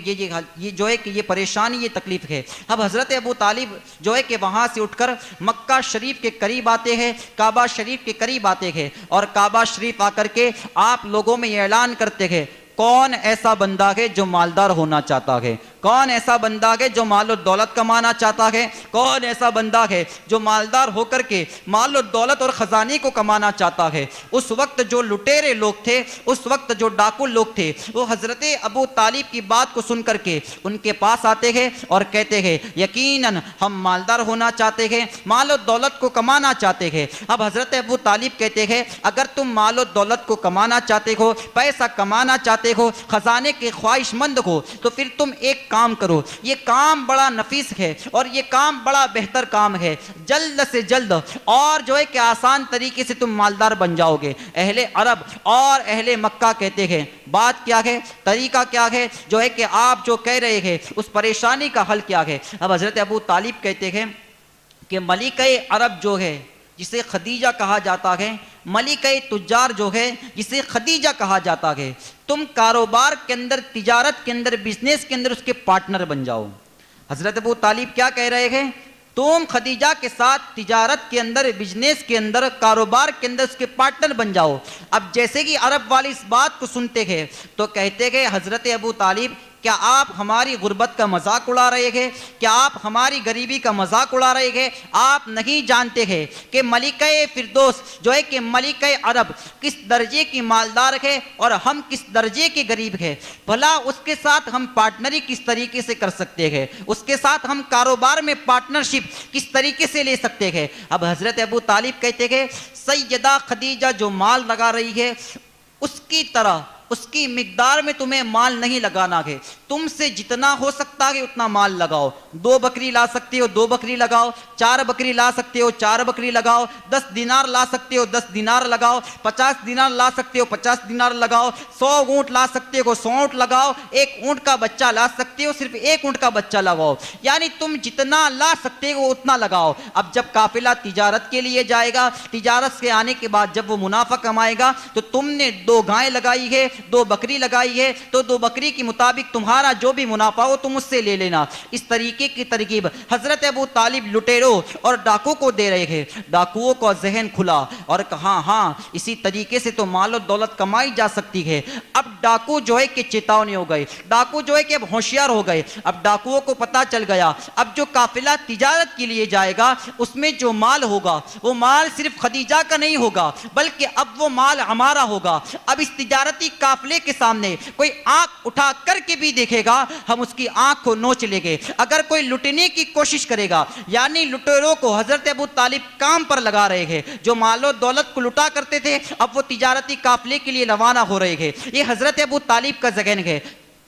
یہ جو ہے کہ یہ پریشانی، یہ تکلیف ہے۔ اب حضرت ابو طالب جو ہے کہ وہاں سے اٹھ کر مکہ شریف کے قریب آتے ہیں، کعبہ شریف کے قریب آتے ہیں، اور کعبہ شریف آ کر کے آپ لوگوں میں یہ اعلان کرتے ہیں کون ایسا بندہ ہے جو مالدار ہونا چاہتا ہے، کون ایسا بندہ ہے جو مال و دولت کمانا چاہتا ہے، کون ایسا بندہ ہے جو مالدار ہو کر کے مال و دولت اور خزانے کو کمانا چاہتا ہے۔ اس وقت جو لٹیرے لوگ تھے، اس وقت جو ڈاکو لوگ تھے، وہ حضرت ابو طالب کی بات کو سن کر کے ان کے پاس آتے ہیں اور کہتے ہیں یقیناً ہم مالدار ہونا چاہتے ہیں، مال و دولت کو کمانا چاہتے ہیں۔ اب حضرت ابو طالب کہتے ہیں اگر تم مال و دولت کو کمانا چاہتے ہو، پیسہ کمانا چاہتے ہو، خزانے کے خواہش مند ہو، تو پھر تم ایک کام کرو، یہ کام بڑا نفیس ہے اور یہ کام بڑا بہتر کام ہے، جلد سے جلد اور جو ہے کہ آسان طریقے سے تم مالدار بن جاؤ گے۔ اہل عرب اور اہل مکہ کہتے ہیں بات کیا ہے، طریقہ کیا ہے، جو ہے کہ آپ جو کہہ رہے ہیں اس پریشانی کا حل کیا ہے۔ اب حضرت ابو طالب کہتے ہیں کہ ملکہ عرب جو ہے جسے خدیجہ کہا جاتا ہے، ملکہ تجار جو ہے جسے خدیجہ کہا جاتا ہے، تم کاروبار کے اندر، تجارت کے اندر، بزنس کے اندر اس کے پارٹنر بن جاؤ۔ حضرت ابو طالب کیا کہہ رہے ہیں، تم خدیجہ کے ساتھ تجارت کے اندر، بزنس کے اندر، کاروبار کے اندر اس کے پارٹنر بن جاؤ۔ اب جیسے کہ عرب والے اس بات کو سنتے ہیں تو کہتے ہیں حضرت ابو طالب کیا آپ ہماری غربت کا مذاق اڑا رہے ہیں، کیا آپ ہماری غریبی کا مذاق اڑا رہے ہیں؟ آپ نہیں جانتے ہیں کہ ملکہ فردوس جو ہے کہ ملکہ عرب کس درجے کی مالدار ہے اور ہم کس درجے کے غریب ہیں، بھلا اس کے ساتھ ہم پارٹنری کس طریقے سے کر سکتے ہیں، اس کے ساتھ ہم کاروبار میں پارٹنرشپ کس طریقے سے لے سکتے ہیں؟ اب حضرت ابو طالب کہتے ہیں سیدہ خدیجہ جو مال لگا رہی ہے اس کی طرح اس کی مقدار میں تمہیں مال نہیں لگانا ہے. تم سے جتنا ہو سکتا ہے اتنا مال لگاؤ. 2 بکری لا سکتے ہو 2 بکری لگاؤ, 4 بکری لا سکتے ہو 4 بکری لگاؤ, 10 دینار لا سکتے ہو 10 دینار لگاؤ, 50 دینار لا سکتے ہو 50 دینار لگاؤ, 100 اونٹ لا سکتے ہو 100 اونٹ لگاؤ, 1 اونٹ کا بچہ لا سکتے ہو صرف 1 اونٹ کا بچہ لگاؤ. یعنی تم جتنا لا سکتے ہو اتنا لگاؤ. اب جب قافلہ تجارت کے لیے جائے گا, تجارت سے آنے کے بعد جب وہ منافع کمائے گا, تو تم نے 2 گائیں لگائی ہے 2 بکری لگائی ہے, تو 2 بکری کے مطابق تمہارا جو بھی منافع ہو تم اس سے لے لینا. اس طریقے کی ترغیب حضرت ابو طالب لٹیروں اور ڈاکو کو دے رہے ہیں. ڈاکوؤں کو ذہن کھلا اور کہا ہاں اسی طریقے سے تو مال و دولت کمائی جا سکتی ہے. اب ڈاکو جو ہے کہ چیتاونی ہو گئے, ڈاکو جو ہے کہ اب ہوشیار ہو گئے. اب ڈاکوؤں کو پتا چل گیا اب جو قافلہ تجارت کے لیے جائے گا اس میں جو مال ہوگا وہ مال صرف خدیجہ کا نہیں ہوگا بلکہ اب وہ مال ہمارا ہوگا. اب اس تجارتی قافلے کے سامنے کوئی آنکھ اٹھا کر کے بھی دیکھے گا ہم اس کی آنکھ کو نوچ لیں گے. اگر کوئی لٹنے کی کوشش کرے گا, یعنی لٹیروں کو حضرت ابو طالب کام پر لگا رہے ہیں, جو مال و دولت کو لٹا کرتے تھے اب وہ تجارتی قافلے کے لیے روانہ ہو رہے ہیں. یہ حضرت ابو طالب کا ذہن ہے.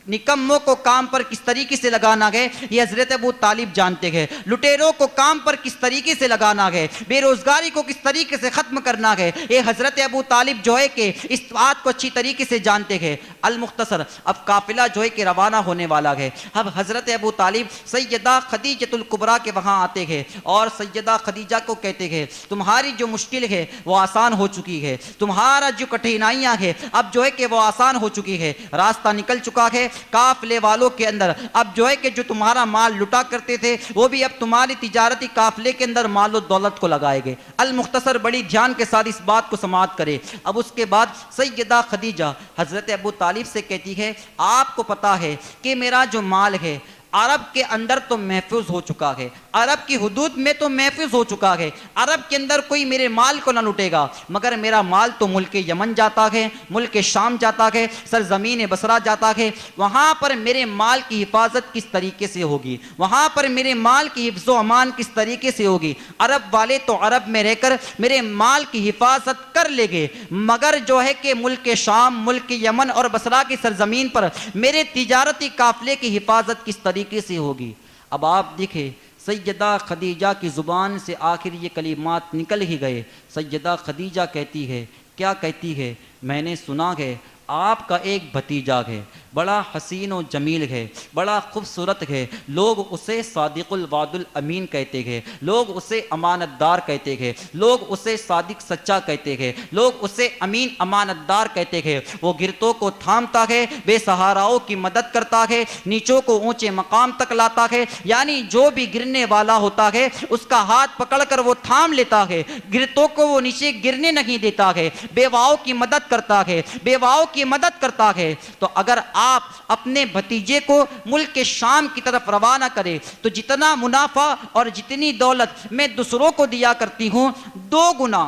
نکموں کو کام پر کس طریقے سے لگانا ہے یہ حضرت ابو طالب جانتے ہیں. لٹیروں کو کام پر کس طریقے سے لگانا ہے, بے روزگاری کو کس طریقے سے ختم کرنا ہے, یہ حضرت ابو طالب جو ہے کہ اس بات کو اچھی طریقے سے جانتے ہیں. المختصر اب قافلہ جو ہے کہ روانہ ہونے والا ہے. اب حضرت ابو طالب سیدہ خدیجۃ الکبریٰ کے وہاں آتے ہیں اور سیدہ خدیجہ کو کہتے ہیں تمہاری جو مشکل ہے وہ آسان ہو چکی ہے, تمہارا جو کٹھنائیاں ہے اب جو ہے کہ وہ آسان ہو چکی ہے, راستہ نکل چکا ہے. قافلے والوں کے اندر اب جو ہے کہ جو تمہارا مال لٹا کرتے تھے وہ بھی اب تمہاری تجارتی قافلے کے اندر مال و دولت کو لگائے گے. المختصر بڑی دھیان کے ساتھ اس بات کو سماعت کرے. اب اس کے بعد سیدہ خدیجہ حضرت ابو طالب سے کہتی ہے آپ کو پتا ہے کہ میرا جو مال ہے عرب کے اندر تو محفوظ ہو چکا ہے, عرب کی حدود میں تو محفوظ ہو چکا ہے, عرب کے اندر کوئی میرے مال کو نہ لوٹے گا, مگر میرا مال تو ملک یمن جاتا ہے, ملک شام جاتا ہے, سرزمین بصرہ جاتا ہے. وہاں پر میرے مال کی حفاظت کس طریقے سے ہوگی, وہاں پر میرے مال کی حفظ و امان کس طریقے سے ہوگی. عرب والے تو عرب میں رہ کر میرے مال کی حفاظت کر لے گے, مگر جو ہے کہ ملک شام, ملک یمن اور بصرہ کی سرزمین پر میرے تجارتی قافلے کی حفاظت کس طریقے سے ہوگی. اب آپ دیکھیں سیدہ خدیجہ کی زبان سے آخر یہ کلمات نکل ہی گئے. سیدہ خدیجہ کہتی ہے, کیا کہتی ہے, میں نے سنا ہے آپ کا ایک بھتیجا ہے, بڑا حسین و جمیل ہے, بڑا خوبصورت ہے, لوگ اسے صادق الوعد الامین کہتے ہیں, لوگ اسے امانت دار کہتے ہیں, لوگ اسے صادق سچا کہتے ہیں, لوگ اسے امین امانت دار کہتے ہیں. وہ گرتوں کو تھامتا ہے, بے سہاراؤں کی مدد کرتا ہے, نیچوں کو اونچے مقام تک لاتا ہے, یعنی جو بھی گرنے والا ہوتا ہے اس کا ہاتھ پکڑ کر وہ تھام لیتا ہے, گرتوں کو وہ نیچے گرنے نہیں دیتا ہے, بیواؤں کی مدد کرتا ہے, بیواؤں کی مدد کرتا ہے. تو اگر آپ اپنے بھتیجے کو ملک شام کی طرف روانہ کرے تو جتنا منافع اور جتنی دولت میں دوسروں کو دیا کرتی ہوں 2 گنا,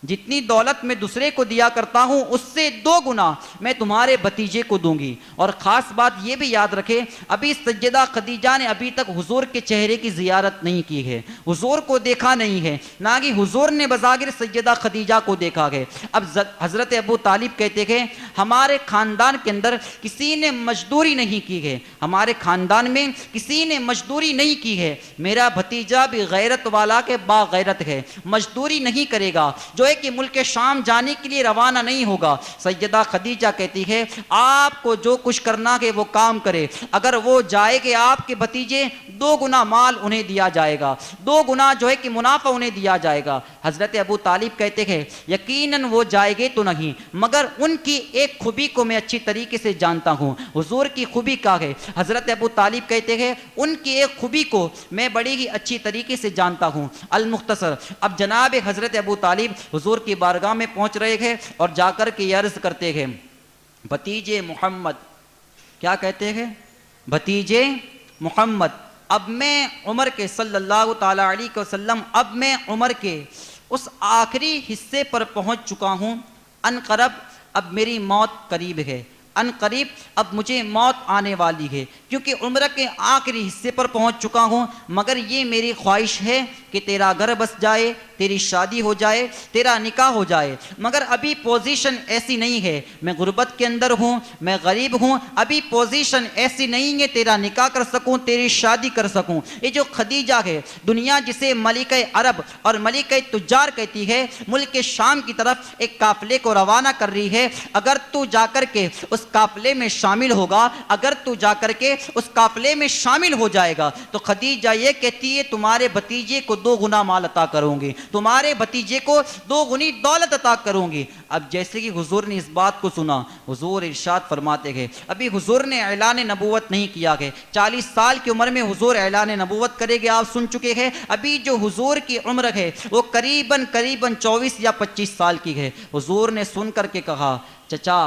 جتنی دولت میں دوسرے کو دیا کرتا ہوں اس سے 2 گنا میں تمہارے بھتیجے کو دوں گی. اور خاص بات یہ بھی یاد رکھے ابھی سیدہ خدیجہ نے ابھی تک حضور کے چہرے کی زیارت نہیں کی ہے, حضور کو دیکھا نہیں ہے, نہ کہ حضور نے بظاہر سیدہ خدیجہ کو دیکھا ہے. اب حضرت ابو طالب کہتے ہیں ہمارے خاندان کے اندر کسی نے مزدوری نہیں کی ہے, ہمارے خاندان میں کسی نے مزدوری نہیں کی ہے, میرا بھتیجا بھی غیرت والا کے باغیرت ہے, مزدوری نہیں کرے گا, جو کہ ملک شام جانے کے لیے روانہ نہیں ہوگا. سیدہ خدیجہ کہتی ہے آپ کو جو کچھ کرنا ہے وہ کام کرے, اگر وہ جائے گے آپ کے بھتیجے 2 گنا مال انہیں دیا جائے گا, 2 گنا جو ہے کہ منافع انہیں دیا جائے گا. حضرت ابو طالب کہتے ہیں یقیناً وہ جائے گے تو نہیں, مگر ان کی ایک خوبی کو میں اچھی طریقے سے جانتا ہوں. حضور کی خوبی کیا ہے؟ حضرت ابو طالب کہتے ہیں ان کی ایک خوبی کو میں بڑی ہی اچھی طریقے سے جانتا ہوں. المختصر اب جناب حضرت ابو طالب حضور کی بارگاہ میں پہنچ رہے ہیں اور جا کر کے یہ عرض کرتے ہیں بھتیجے محمد, کیا کہتے ہیں, بھتیجے محمد, اب میں عمر کے صلی اللہ تعالی علیہ وسلم اب میں عمر کے اس آخری حصے پر پہنچ چکا ہوں, ان قریب اب میری موت قریب ہے, ان قریب اب مجھے موت آنے والی ہے، کیونکہ عمر کے آخری حصے پر پہنچ چکا ہوں، مگر یہ میری خواہش ہے کہ تیرا گھر بس جائے، تیری شادی ہو جائے، تیرا نکاح ہو جائے، مگر ابھی پوزیشن ایسی نہیں ہے، میں غربت کے اندر ہوں، میں غریب ہوں، ابھی پوزیشن ایسی نہیں ہے تیرا نکاح کر سکوں، تیری شادی کر سکوں۔ یہ جو خدیجہ ہے، دنیا جسے ملکہ عرب اور ملکہ تجار کہتی ہے، ملک شام کی طرف ایک قافلے کو روانہ کر رہی ہے، اگر تو جا کر کے اس قافلے میں شامل ہوگا، اگر تو جا کر کے اس قافلے میں شامل ہو جائے گا تو خدیجہ یہ کہتی ہے تمہارے بھتیجے کو 2 گنا مال عطا کروں گی، تمہارے بھتیجے کو 2 گنی دولت عطا کروں گی۔ اب جیسے کہ حضور نے اس بات کو سنا، حضور ارشاد فرماتے ہیں، ابھی حضور نے اعلان نبوت نہیں کیا ہے، 40 سال کی عمر میں حضور اعلان نبوت کرے گے، آپ سن چکے ہیں، ابھی جو حضور کی عمر ہے وہ قریباً 24 یا 25 سال کی ہے۔ حضور نے سن کر کے کہا، چچا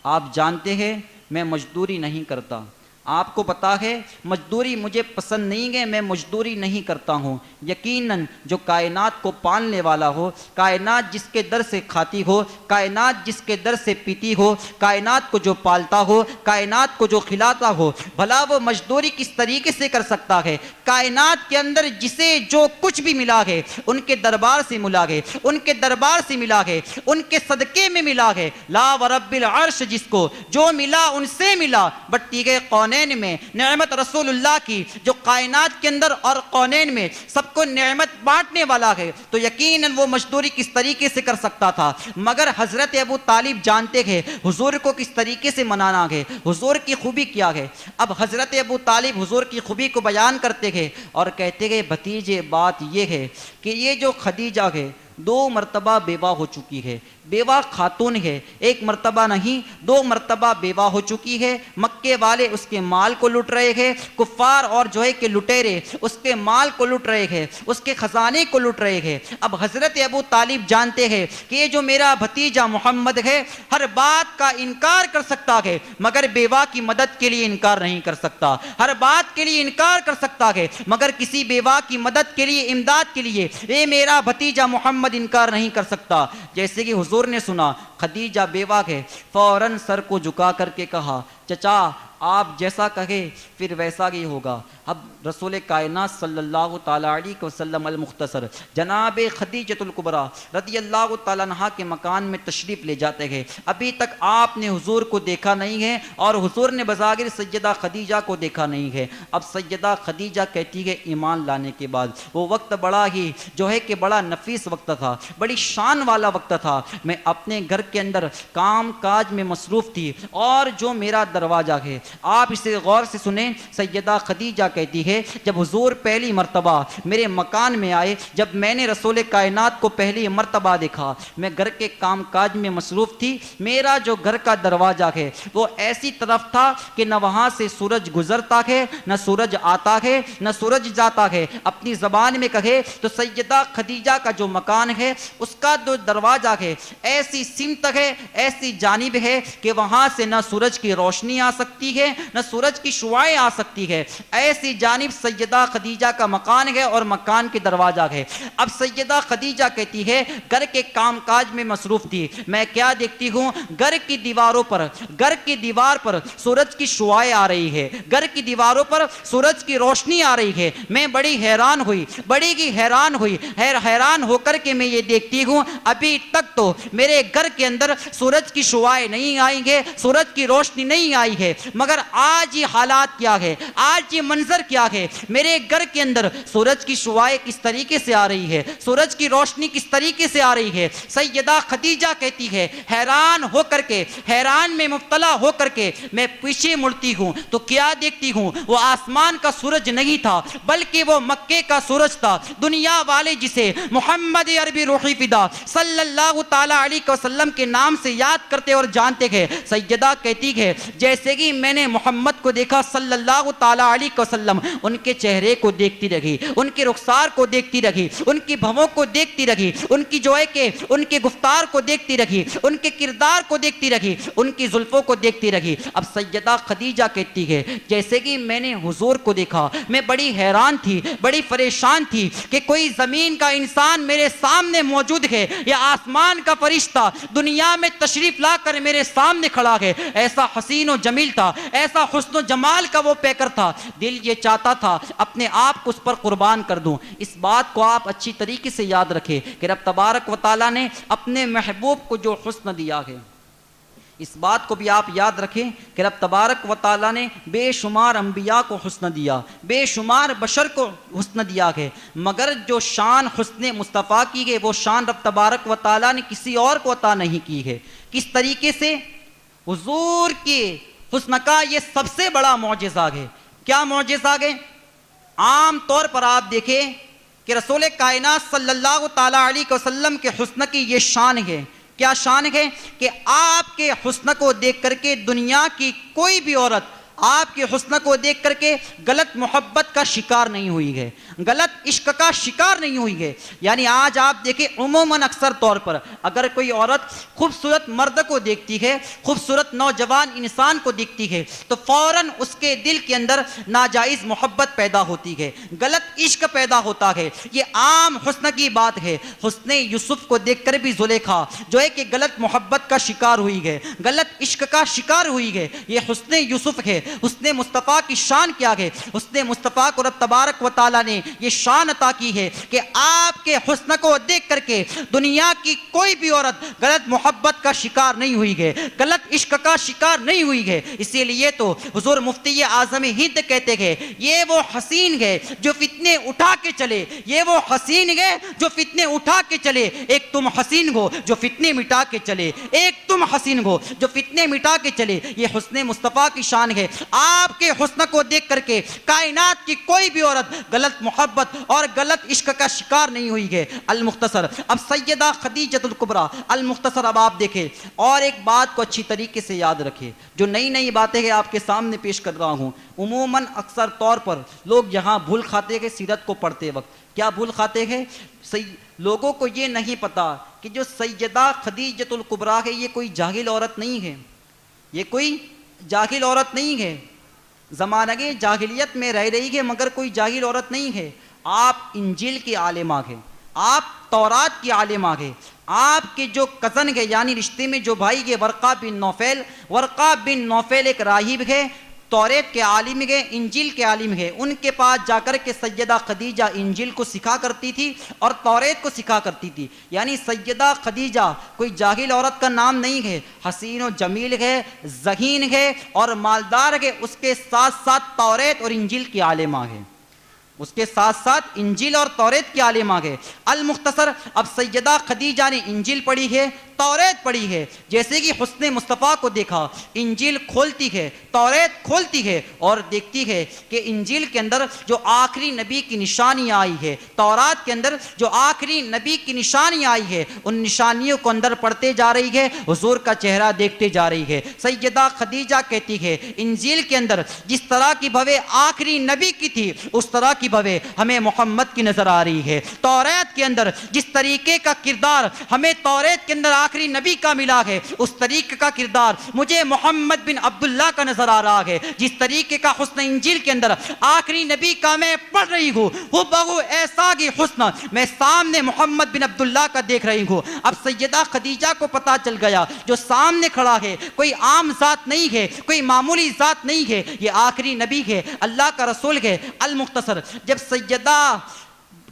آپ جانتے ہیں میں مزدوری نہیں کرتا، آپ کو پتا ہے مزدوری مجھے پسند نہیں ہے، میں مزدوری نہیں کرتا ہوں، یقیناً جو کائنات کو پالنے والا ہو، کائنات جس کے در سے کھاتی ہو، کائنات جس کے در سے پیتی ہو، کائنات کو جو پالتا ہو، کائنات کو جو کھلاتا ہو، بھلا وہ مزدوری کس طریقے سے کر سکتا ہے؟ کائنات کے اندر جسے جو کچھ بھی ملا ہے ان کے دربار سے ملا ہے، ان کے دربار سے ملا ہے، ان کے صدقے میں ملا ہے، لا ورب العرش جس کو جو ملا ان سے ملا، بٹ تیغے قونین میں نعمت رسول اللہ کی جو کائنات کے اندر اور قونین میں سب کو نعمت بانٹنے والا ہے، تو یقیناً وہ مزدوری کس طریقے سے کر سکتا تھا۔ مگر حضرت ابو طالب جانتے ہیں حضور کو کس طریقے سے منانا ہے، حضور کی خوبی کیا ہے۔ اب حضرت ابو طالب حضور کی خوبی کو بیان کرتے ہیں اور کہتے ہیں بھتیجے بات یہ ہے کہ یہ جو خدیجہ ہے 2 مرتبہ بیوہ ہو چکی ہے، بیوہ خاتون ہے، 1 مرتبہ نہیں 2 مرتبہ بیوہ ہو چکی ہے، مکے والے اس کے مال کو لٹ رہے ہیں، کفار اور جو ہے کہ لٹیرے اس کے مال کو لٹ رہے ہیں، اس کے خزانے کو لٹ رہے ہیں۔ اب حضرت ابو طالب جانتے ہیں کہ یہ جو میرا بھتیجا محمد ہے ہر بات کا انکار کر سکتا ہے، مگر بیوہ کی مدد کے لیے انکار نہیں کر سکتا، ہر بات کے لیے انکار کر سکتا ہے، مگر کسی بیوہ کی مدد کے لیے، امداد کے لیے یہ میرا بھتیجا محمد انکار نہیں کر سکتا۔ جیسے کہ حضور نے سنا خدیجہ بیوہ ہے، فوراً سر کو جھکا کر کے کہا چچا آپ جیسا کہے پھر ویسا ہی ہوگا۔ اب رسول کائنات صلی اللہ تعالیٰ علیہ وسلم المختصر جناب خدیجۃ الکبریٰ رضی اللہ تعالیٰ عنہا کے مکان میں تشریف لے جاتے ہیں۔ ابھی تک آپ نے حضور کو دیکھا نہیں ہے اور حضور نے بظاہر سیدہ خدیجہ کو دیکھا نہیں ہے۔ اب سیدہ خدیجہ کہتی ہے ایمان لانے کے بعد وہ وقت بڑا ہی جو ہے کہ بڑا نفیس وقت تھا، بڑی شان والا وقت تھا، میں اپنے گھر کے اندر کام کاج میں مصروف تھی اور جو میرا دروازہ ہے آپ اسے غور سے سنیں۔ سیدہ خدیجہ کہتی ہے جب حضور پہلی مرتبہ میرے مکان میں آئے، جب میں نے رسول کائنات کو پہلی مرتبہ دیکھا، میں گھر کے کام کاج میں مصروف تھی، میرا جو گھر کا دروازہ ہے وہ ایسی طرف تھا کہ نہ وہاں سے سورج گزرتا ہے، نہ سورج آتا ہے، نہ سورج جاتا ہے۔ اپنی زبان میں کہے تو سیدہ خدیجہ کا جو مکان ہے اس کا جو دروازہ ہے ایسی سمت ہے، ایسی جانب ہے کہ وہاں سے نہ سورج کی روشنی آ سکتی ہے نہ سورج کی شعاعیں آ سکتی ہے، ایسی جانب سیدہ خدیجہ کا مکان ہے اور مکان کے دروازہ ہے۔ اب سیدہ خدیجہ کہتی ہے گھر کے کام کاج میں مصروف تھی، میں کیا دیکھتی ہوں گھر کی دیواروں پر، گھر کی دیوار پر سورج کی شعاعیں آ رہی ہے، گھر کی دیواروں پر سورج کی روشنی آ رہی ہے۔ میں بڑی حیران ہوئی، بڑی ہی حیران ہوئی، حیران ہو کر کے میں یہ دیکھتی ہوں ابھی تک تو میرے گھر کے اندر سورج کی شعاعیں نہیں آئی ہے، سورج کی روشنی نہیں آئی ہے، مگر آج یہ حالات کیا ہے، آج یہ منظر کیا ہے، میرے گھر کے اندر سورج کی شعاعیں کس طریقے سے آ رہی ہے، سورج کی روشنی کس طریقے سے آ رہی ہے۔ سیدہ خدیجہ کہتی ہے حیران ہو کر کے، حیران میں مبتلا ہو کر کے میں پیچھے مڑتی ہوں تو کیا دیکھتی ہوں وہ آسمان کا سورج نہیں تھا بلکہ وہ مکے کا سورج تھا۔ دنیا والے جسے محمد عربی روحی فدا صلی اللہ تعالیٰ علیہ وسلم کے نام سے یاد کرتے اور جانتے ہیں، سیدہ کہتی ہے جیسے کہ میں نے محمد کو دیکھا صلی اللہ تعالیٰ علیہ وسلم وسلم ان کے چہرے کو دیکھتی رہی، ان کے رخسار کو دیکھتی رہی، ان کی بھووں کو دیکھتی رہی، ان کی جو ہے کہ ان کے گفتار کو دیکھتی رہی، ان کے کردار کو دیکھتی رہی، ان کی زلفوں کو دیکھتی رہی۔ اب سیدہ خدیجہ کہتی ہے جیسے کہ میں نے حضور کو دیکھا میں بڑی حیران تھی، بڑی پریشان تھی کہ کوئی زمین کا انسان میرے سامنے موجود ہے یا آسمان کا فرشتہ دنیا میں تشریف لا کر میرے سامنے کھڑا ہے۔ ایسا حسین و جمیل تھا، ایسا حسن و جمال کا وہ پیکر تھا، دل یہ چاہتا تھا اپنے آپ کو اس پر قربان کر دوں۔ اس بات کو آپ اچھی طریقے سے یاد رکھیں کہ رب تبارک و تعالیٰ نے اپنے محبوب کو جو حسن دیا ہے، اس بات کو بھی آپ یاد رکھیں کہ رب تبارک و تعالیٰ نے بے شمار انبیاء کو حسن دیا، بے شمار بشر کو حسن دیا ہے، مگر جو شان حسن مصطفیٰ کی ہے وہ شان رب تبارک و تعالیٰ نے کسی اور کو عطا نہیں کی ہے۔ کس طریقے سے؟ حضور کے حسن کا یہ سب سے بڑا معجزہ ہے۔ کیا معجزہ ہے؟ عام طور پر آپ دیکھیں کہ رسول کائنات صلی اللہ تعالیٰ علیہ وسلم کے حسن کی یہ شان ہے۔ کیا شان ہے؟ کہ آپ کے حسن کو دیکھ کر کے دنیا کی کوئی بھی عورت آپ کے حسن کو دیکھ کر کے غلط محبت کا شکار نہیں ہوئی ہے، غلط عشق کا شکار نہیں ہوئی ہے۔ یعنی آج آپ دیکھیں عموماً اکثر طور پر اگر کوئی عورت خوبصورت مرد کو دیکھتی ہے، خوبصورت نوجوان انسان کو دیکھتی ہے تو فوراً اس کے دل کے اندر ناجائز محبت پیدا ہوتی ہے، غلط عشق پیدا ہوتا ہے۔ یہ عام حسن کی بات ہے۔ حسن یوسف کو دیکھ کر بھی زلیخا جو ہے کہ غلط محبت کا شکار ہوئی ہے، غلط عشق کا شکار ہوئی ہے۔ یہ حسن یوسف ہے۔ حسن مصطفیٰ کی شان کیا ہے؟ حسن مصطفیٰ کو رب تبارک و تعالیٰ نے یہ شان عطا کی ہے کہ آپ کے حسن کو دیکھ کر کے دنیا کی کوئی بھی عورت غلط محبت کا شکار نہیں ہوئی ہے، غلط عشق کا شکار نہیں ہوئی ہے۔ اسی لیے تو حضور مفتی اعظم ہند کہتے ہیں یہ وہ حسین ہے جو فتنے اٹھا کے چلے، یہ وہ حسین ہے جو فتنے اٹھا کے چلے۔ ایک تم حسین ہو جو فتنے مٹا کے چلے، ایک تم حسین ہو جو فتنے مٹا کے چلے۔ یہ حسن مصطفیٰ کی شان ہے۔ آپ کے حسن کو دیکھ کر کے کائنات کی کوئی بھی عورت غلط محبت اور غلط عشق کا شکار نہیں ہوئی ہے۔ المختصر اب سیدہ خدیجۃ الکبریٰ المختصر اب آپ دیکھیں اور ایک بات کو اچھی طریقے سے یاد رکھیں، جو نئی نئی باتیں ہیں آپ کے سامنے پیش کر رہا ہوں۔ عموماً اکثر طور پر لوگ یہاں بھول کھاتے ہیں سیرت کو پڑھتے وقت۔ کیا بھول کھاتے ہیں؟ لوگوں کو یہ نہیں پتا کہ جو سیدہ خدیجۃ الکبریٰ ہے یہ کوئی جاہل عورت نہیں ہے، یہ کوئی جاہل عورت نہیں ہے، زمانہ جاہلیت میں رہ رہی ہے مگر کوئی جاہل عورت نہیں ہے۔ آپ انجیل کی عالمہ ہیں، آپ تورات کی عالمہ ہیں۔ آپ کے جو کزن ہے یعنی رشتے میں جو بھائی ہے ورقہ بن نوفل ایک راہب ہے، توریت کے عالم ہے، انجیل کے عالم ہے۔ ان کے پاس جا کر کے سیدہ خدیجہ انجیل کو سکھا کرتی تھی اور توریت کو سکھا کرتی تھی۔ یعنی سیدہ خدیجہ کوئی جاہل عورت کا نام نہیں ہے، حسین و جمیل ہے، ذہین ہے اور مالدار ہے، اس کے ساتھ ساتھ توریت اور انجیل کی عالمہ ہے، اس کے ساتھ ساتھ انجیل اور توریت کی عالمہ ہے۔ المختصر اب سیدہ خدیجہ نے انجیل پڑھی ہے، توریت پڑھی ہے۔ جیسے کہ حسن مصطفیٰ کو دیکھا، انجیل کھولتی ہے، توریت کھولتی ہے اور دیکھتی ہے کہ انجیل کے اندر جو آخری نبی کی نشانی آئی ہے، تورات کے اندر جو آخری نبی کی نشانی آئی ہے، ان نشانیوں کو اندر پڑھتے جا رہی ہے، حضور کا چہرہ دیکھتے جا رہی ہے۔ سیدہ خدیجہ کہتی ہے انجیل کے اندر جس طرح کی بھوے آخری نبی کی تھی اس طرح کی بھوے ہمیں محمد کی نظر آ رہی ہے۔ توریت کے اندر جس طریقے کا کردار ہمیں توریت کے اندر آخری نبی کا ملا ہے اس طریقے کا کردار مجھے محمد بن عبداللہ کا نظر آ رہا ہے۔ جس طریقے کا حسن انجیل کے اندر آخری نبی کا میں پڑھ رہی ہوں وہ بہو ایسا کی حسن میں سامنے محمد بن عبداللہ کا دیکھ رہی ہوں۔ اب سیدہ خدیجہ کو پتا چل گیا جو سامنے کھڑا ہے کوئی عام ذات نہیں ہے، کوئی معمولی ذات نہیں ہے، یہ آخری نبی ہے، اللہ کا رسول ہے۔ المختصر جب سیدہ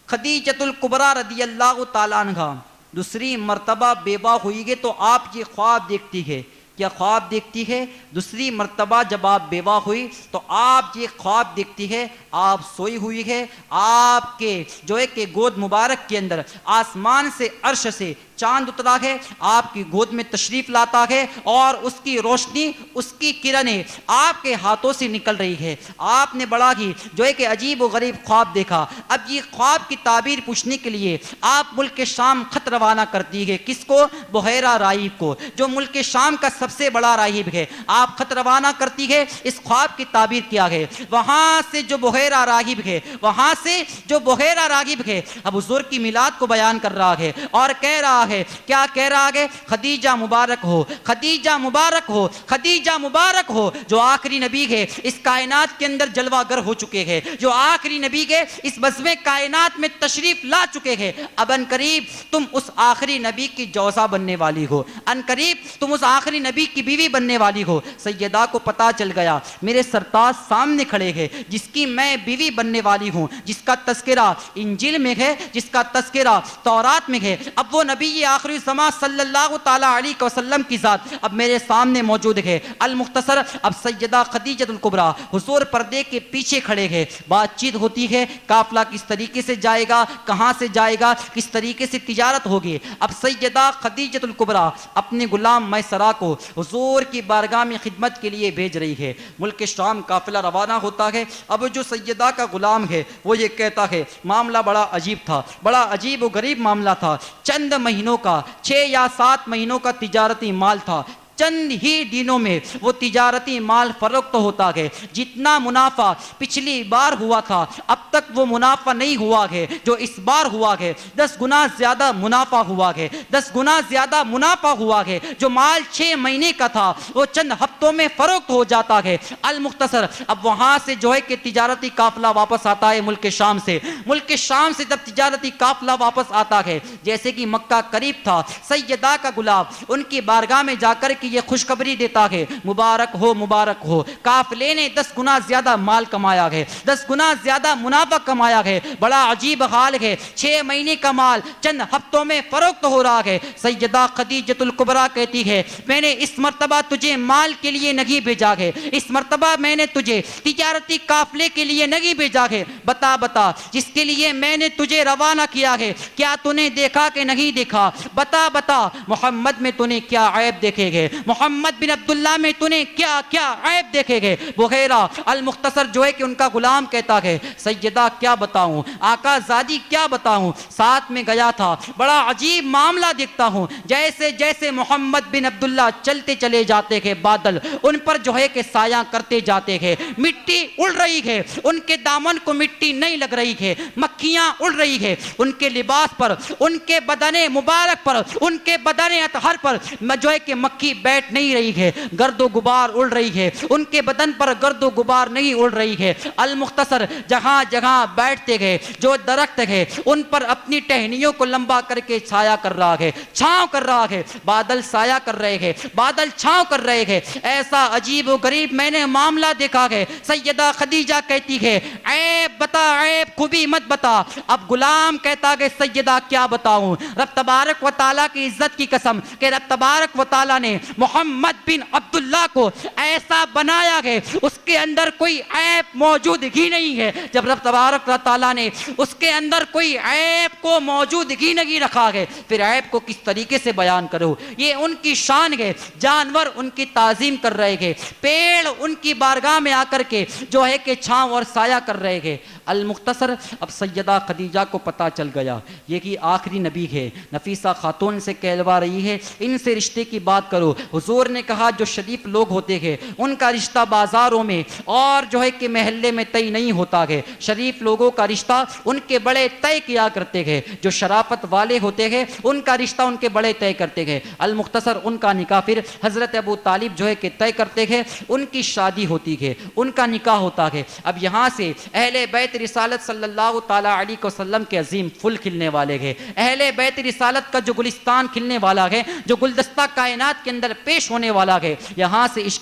خدیجۃ الکبریٰ رضی اللہ تعالیٰ عنہا دوسری مرتبہ بیوہ ہوئی ہے تو آپ یہ خواب دیکھتی ہے۔ کیا خواب دیکھتی ہے؟ دوسری مرتبہ جب آپ بیوہ ہوئی تو آپ یہ خواب دیکھتی ہے، آپ سوئی ہوئی ہے، آپ کے جو ہے کہ گود مبارک کے اندر آسمان سے عرش سے چاند اترا ہے، آپ کی گود میں تشریف لاتا ہے اور اس کی روشنی، اس کی کرنیں آپ کے ہاتھوں سے نکل رہی ہے۔ آپ نے بڑا ہی جو ہے کہ عجیب و غریب خواب دیکھا۔ اب یہ خواب کی تعبیر پوچھنے کے لیے آپ ملک شام خط روانہ کرتی ہے۔ کس کو؟ بحیرہ راہب کو، جو ملک شام کا سب سے بڑا راہب ہے۔ آپ خط روانہ کرتی ہے، اس خواب کی تعبیر کیا ہے۔ وہاں سے جو بحیرہ راہب ہے، وہاں سے جو بحیرہ راہب ہے اب حضور کی میلاد کو بیان کر رہا ہے اور کہہ رہا ہے، کیا کہہ رہا ہے؟ خدیجہ مبارک ہو، خدیجہ مبارک ہو، خدیجہ مبارک ہو، جو آخری نبی ہے اس کائنات کے اندر جلوہ گر ہو چکے ہیں، جو آخری نبی ہے اس بزم کائنات میں تشریف لا چکے ہیں۔ اب ان قریب تم اس آخری نبی کی جوزہ بننے والی ہو، ان قریب تم اس آخری نبی کی بیوی بننے والی ہو۔ سیدہ کو پتا چل گیا میرے سرتاج سامنے کھڑے ہیں، جس کی میں بیوی بننے والی ہوں، جس کا تذکرہ انجیل میں ہے، جس کا تذکرہ تورات میں ہے۔ اب وہ نبی آخری زمان صلی اللہ تعالی علیہ وسلم کی ذات اب میرے سامنے موجود ہے۔ المختصر اب سیدہ خدیجہ الکبریٰ حضور پردے کے پیچھے کھڑے ہیں، بات چیت ہوتی ہے، قافلہ کس طریقے سے جائے گا، کہاں سے جائے گا، کس طریقے سے تجارت ہوگی۔ اب سیدہ خدیجہ الکبریٰ اپنے غلام میسرہ کو حضور کی بارگاہ میں خدمت کے لیے بھیج رہی ہے۔ ملک شام قافلہ روانہ ہوتا ہے۔ اب جو سیدہ کا غلام ہے وہ یہ کہتا ہے، معاملہ بڑا عجیب تھا، بڑا عجیب و غریب معاملہ تھا۔ چند مہینوں کا، 6 یا 7 مہینوں کا تجارتی مال تھا، چند ہی دنوں میں وہ تجارتی مال فروخت ہوتا ہے۔ جتنا منافع پچھلی بار ہوا تھا اب تک وہ منافع نہیں ہوا ہے جو اس بار ہوا ہے، 10 گنا زیادہ منافع ہوا ہے، 10 گنا زیادہ منافع ہوا ہے۔ جو مال 6 مہینے کا تھا وہ چند ہفتوں میں فروخت ہو جاتا ہے۔ المختصر اب وہاں سے جو ہے کہ تجارتی قافلہ واپس آتا ہے ملک شام سے۔ ملک شام سے جب تجارتی قافلہ واپس آتا ہے، جیسے کہ مکہ قریب تھا، سیدہ کا غلام ان کی بارگاہ میں جا کر یہ خوشخبری دیتا ہے، مبارک ہو، مبارک ہو، قافلے نے 10 گنا زیادہ مال کمایا ہے، 10 گنا زیادہ منافع کمایا ہے۔ بڑا عجیب حال ہے، 6 مہینے کا مال چند ہفتوں میں فروخت ہو رہا ہے۔ سیدہ خدیجہ الکبریٰ کہتی ہے، میں نے اس مرتبہ تجھے مال کے لیے نہیں بھیجا ہے، اس مرتبہ میں نے تجھے تجارتی قافلے کے لیے نہیں بھیجا ہے۔ بتا بتا جس کے لیے میں نے تجھے روانہ کیا ہے کیا تو نے دیکھا کہ نہیں دیکھا؟ بتا بتا محمد میں تو نے کیا عیب دیکھے گے، محمد بن عبداللہ میں تو نے کیا کیا عیب دیکھے گے؟ بحیرہ المختصر جو ہے کہ ان کا غلام کہتا ہے، سیدہ کیا بتاؤں، آقا زادی کیا بتاؤں، ساتھ میں گیا تھا، بڑا عجیب معاملہ دیکھتا ہوں، جیسے جیسے محمد بن عبداللہ چلتے چلے جاتے ہیں بادل ان پر جو ہے کہ سایہ کرتے جاتے ہیں، مٹی اڑ رہی ہے، ان کے دامن کو مٹی نہیں لگ رہی ہے، مکھیاں اڑ رہی ہے، ان کے لباس پر، ان کے بدن مبارک پر، ان کے بدن اطہر پر جو ہے کہ مکھی بیٹھ نہیں رہی ہے، گرد و غبار اڑ رہی ہے، ان کے بدن پر گرد و غبار نہیں اڑ رہی ہے۔ المختصر جہاں جہاں بیٹھتے گئے جو درخت ہے ان پر اپنی ٹہنیوں کو لمبا کر کے چھایا کر رہا ہے، چھاؤں کر رہا ہے، بادل سایہ کر رہے ہیں، بادل چھاؤں کر رہے ہیں۔ ایسا عجیب و غریب میں نے معاملہ دیکھا ہے۔ سیدہ خدیجہ کہتی ہے، عیب بتا، عیب خوبی مت بتا۔ اب غلام کہتا کہ سیدہ کیا بتاؤں، رب تبارک و تعالیٰ کی عزت کی قسم کہ رب تبارک و تعالیٰ نے محمد بن عبداللہ کو ایسا بنایا ہے اس کے اندر کوئی عیب موجود ہی نہیں ہے۔ جب رب تبارک و تعالیٰ نے اس کے اندر کوئی عیب کو موجود ہی نہیں رکھا ہے پھر عیب کو کس طریقے سے بیان کرو؟ یہ ان کی شان ہے، جانور ان کی تعظیم کر رہے ہیں، پیڑ ان کی بارگاہ میں آ کر کے جو ہے کہ چھاؤں اور سایہ کر رہے ہیں۔ المختصر اب سیدہ خدیجہ کو پتا چل گیا یہ کہ آخری نبی ہے۔ نفیسہ خاتون سے کہلوا رہی ہے ان سے رشتے کی بات کرو۔ حضور نے کہا جو شریف لوگ ہوتے ہیں ان کا رشتہ بازاروں میں اور جو ہے کہ محلے میں طے نہیں ہوتا ہے، شریف لوگوں کا رشتہ ان کے بڑے طے کیا کرتے ہیں، جو شرافت والے ہوتے ہیں ان کا رشتہ ان کے بڑے طے کرتے ہیں۔ المختصر ان کا نکاح پھر حضرت ابو طالب جو ہے کہ طے کرتے ہیں، ان کی شادی ہوتی ہے، ان کا نکاح ہوتا ہے۔ اب یہاں سے اہل بیت رسالت صلی اللہ تعالی علیہ وسلم کے عظیم پھول کھلنے والے ہیں، اہل بیت رسالت کا جو گلستان کھلنے والا ہے، جو گلدستہ کائنات کے اندر پیش ہونے والا ہے، یہاں سے اس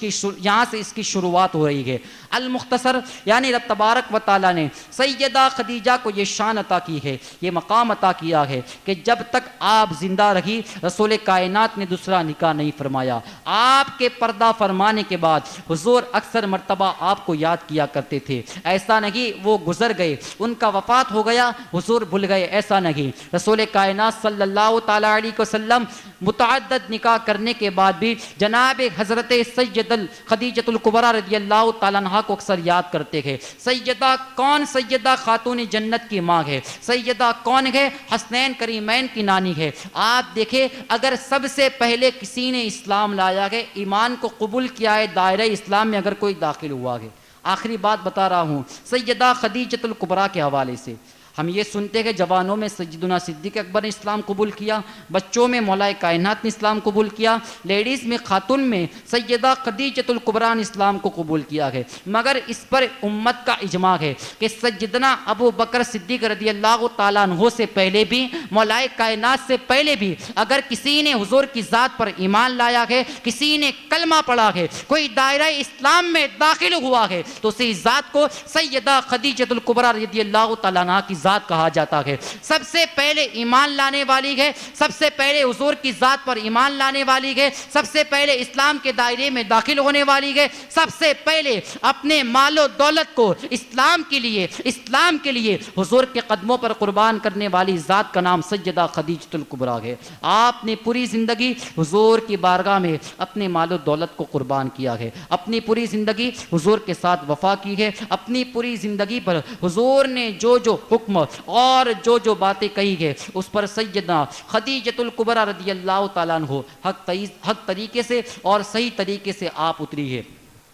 کی شروعات ہو رہی ہے۔ المختصر یعنی رب تبارک و تعالیٰ نے سیدہ خدیجہ کو یہ شان عطا کی ہے، یہ مقام عطا کیا ہے کہ جب تک آپ زندہ رہی رسول کائنات نے دوسرا نکاح نہیں فرمایا۔ آپ کے پردہ فرمانے کے بعد حضور اکثر مرتبہ آپ کو یاد کیا کرتے تھے، ایسا نہیں وہ گزر گئے، ان کا وفات ہو گیا حضور بھول گئے، ایسا نہیں۔ رسول کائنات صلی اللہ تعالیٰ علیہ وسلم متعدد نکاح کرنے کے بعد بھی جناب حضرت سید خدیجۃ الکبریٰ رضی اللہ تعالیٰ عنہ کو اکثر یاد کرتے ہیں۔ سیدہ کون؟ سیدہ خاتون جنت کی ماں ہے۔ سیدہ کون ہے؟ حسنین کریمین کی نانی ہے۔ آپ دیکھیں اگر سب سے پہلے کسی نے اسلام لایا ہے، ایمان کو قبول کیا ہے، دائرہ اسلام میں اگر کوئی داخل ہوا ہے، آخری بات بتا رہا ہوں سیدہ خدیجۃ الکبریٰ کے حوالے سے ہم یہ سنتے ہیں جوانوں میں سیدنا صدیق اکبر نے اسلام قبول کیا، بچوں میں مولا کائنات نے اسلام قبول کیا، لیڈیز میں خاتون میں سیدہ خدیجۃ الکبریٰ نے اسلام کو قبول کیا ہے، مگر اس پر امت کا اجماع ہے کہ سیدنا ابو بکر صدیق رضی اللہ تعالیٰ عنہ سے پہلے بھی، مولا کائنات سے پہلے بھی اگر کسی نے حضور کی ذات پر ایمان لایا ہے، کسی نے کلمہ پڑھا ہے، کوئی دائرہ اسلام میں داخل ہوا ہے تو اسی ذات کو سیدہ خدیجۃ الکبریٰ رضی اللہ تعالیٰ عنہ کی ذات کہا جاتا ہے۔ سب سے پہلے ایمان لانے والی ہے، سب سے پہلے حضور کی ذات پر ایمان لانے والی ہے، سب سے پہلے اسلام کے دائرے میں داخل ہونے والی ہے، سب سے پہلے اپنے مال و دولت کو اسلام کے لیے حضور کے قدموں پر قربان کرنے والی ذات کا نام سیدہ خدیجۃ الکبریٰ ہے۔ آپ نے پوری زندگی حضور کی بارگاہ میں اپنے مال و دولت کو قربان کیا ہے، اپنی پوری زندگی حضور کے ساتھ وفا کی ہے، اپنی پوری زندگی پر حضور نے جو حکم اور جو باتیں کہی ہے اس پر سیدنا خدیجۃ الکبریٰ رضی اللہ تعالیٰ عنہ حق طریقے سے اور صحیح طریقے سے آپ اتری ہے۔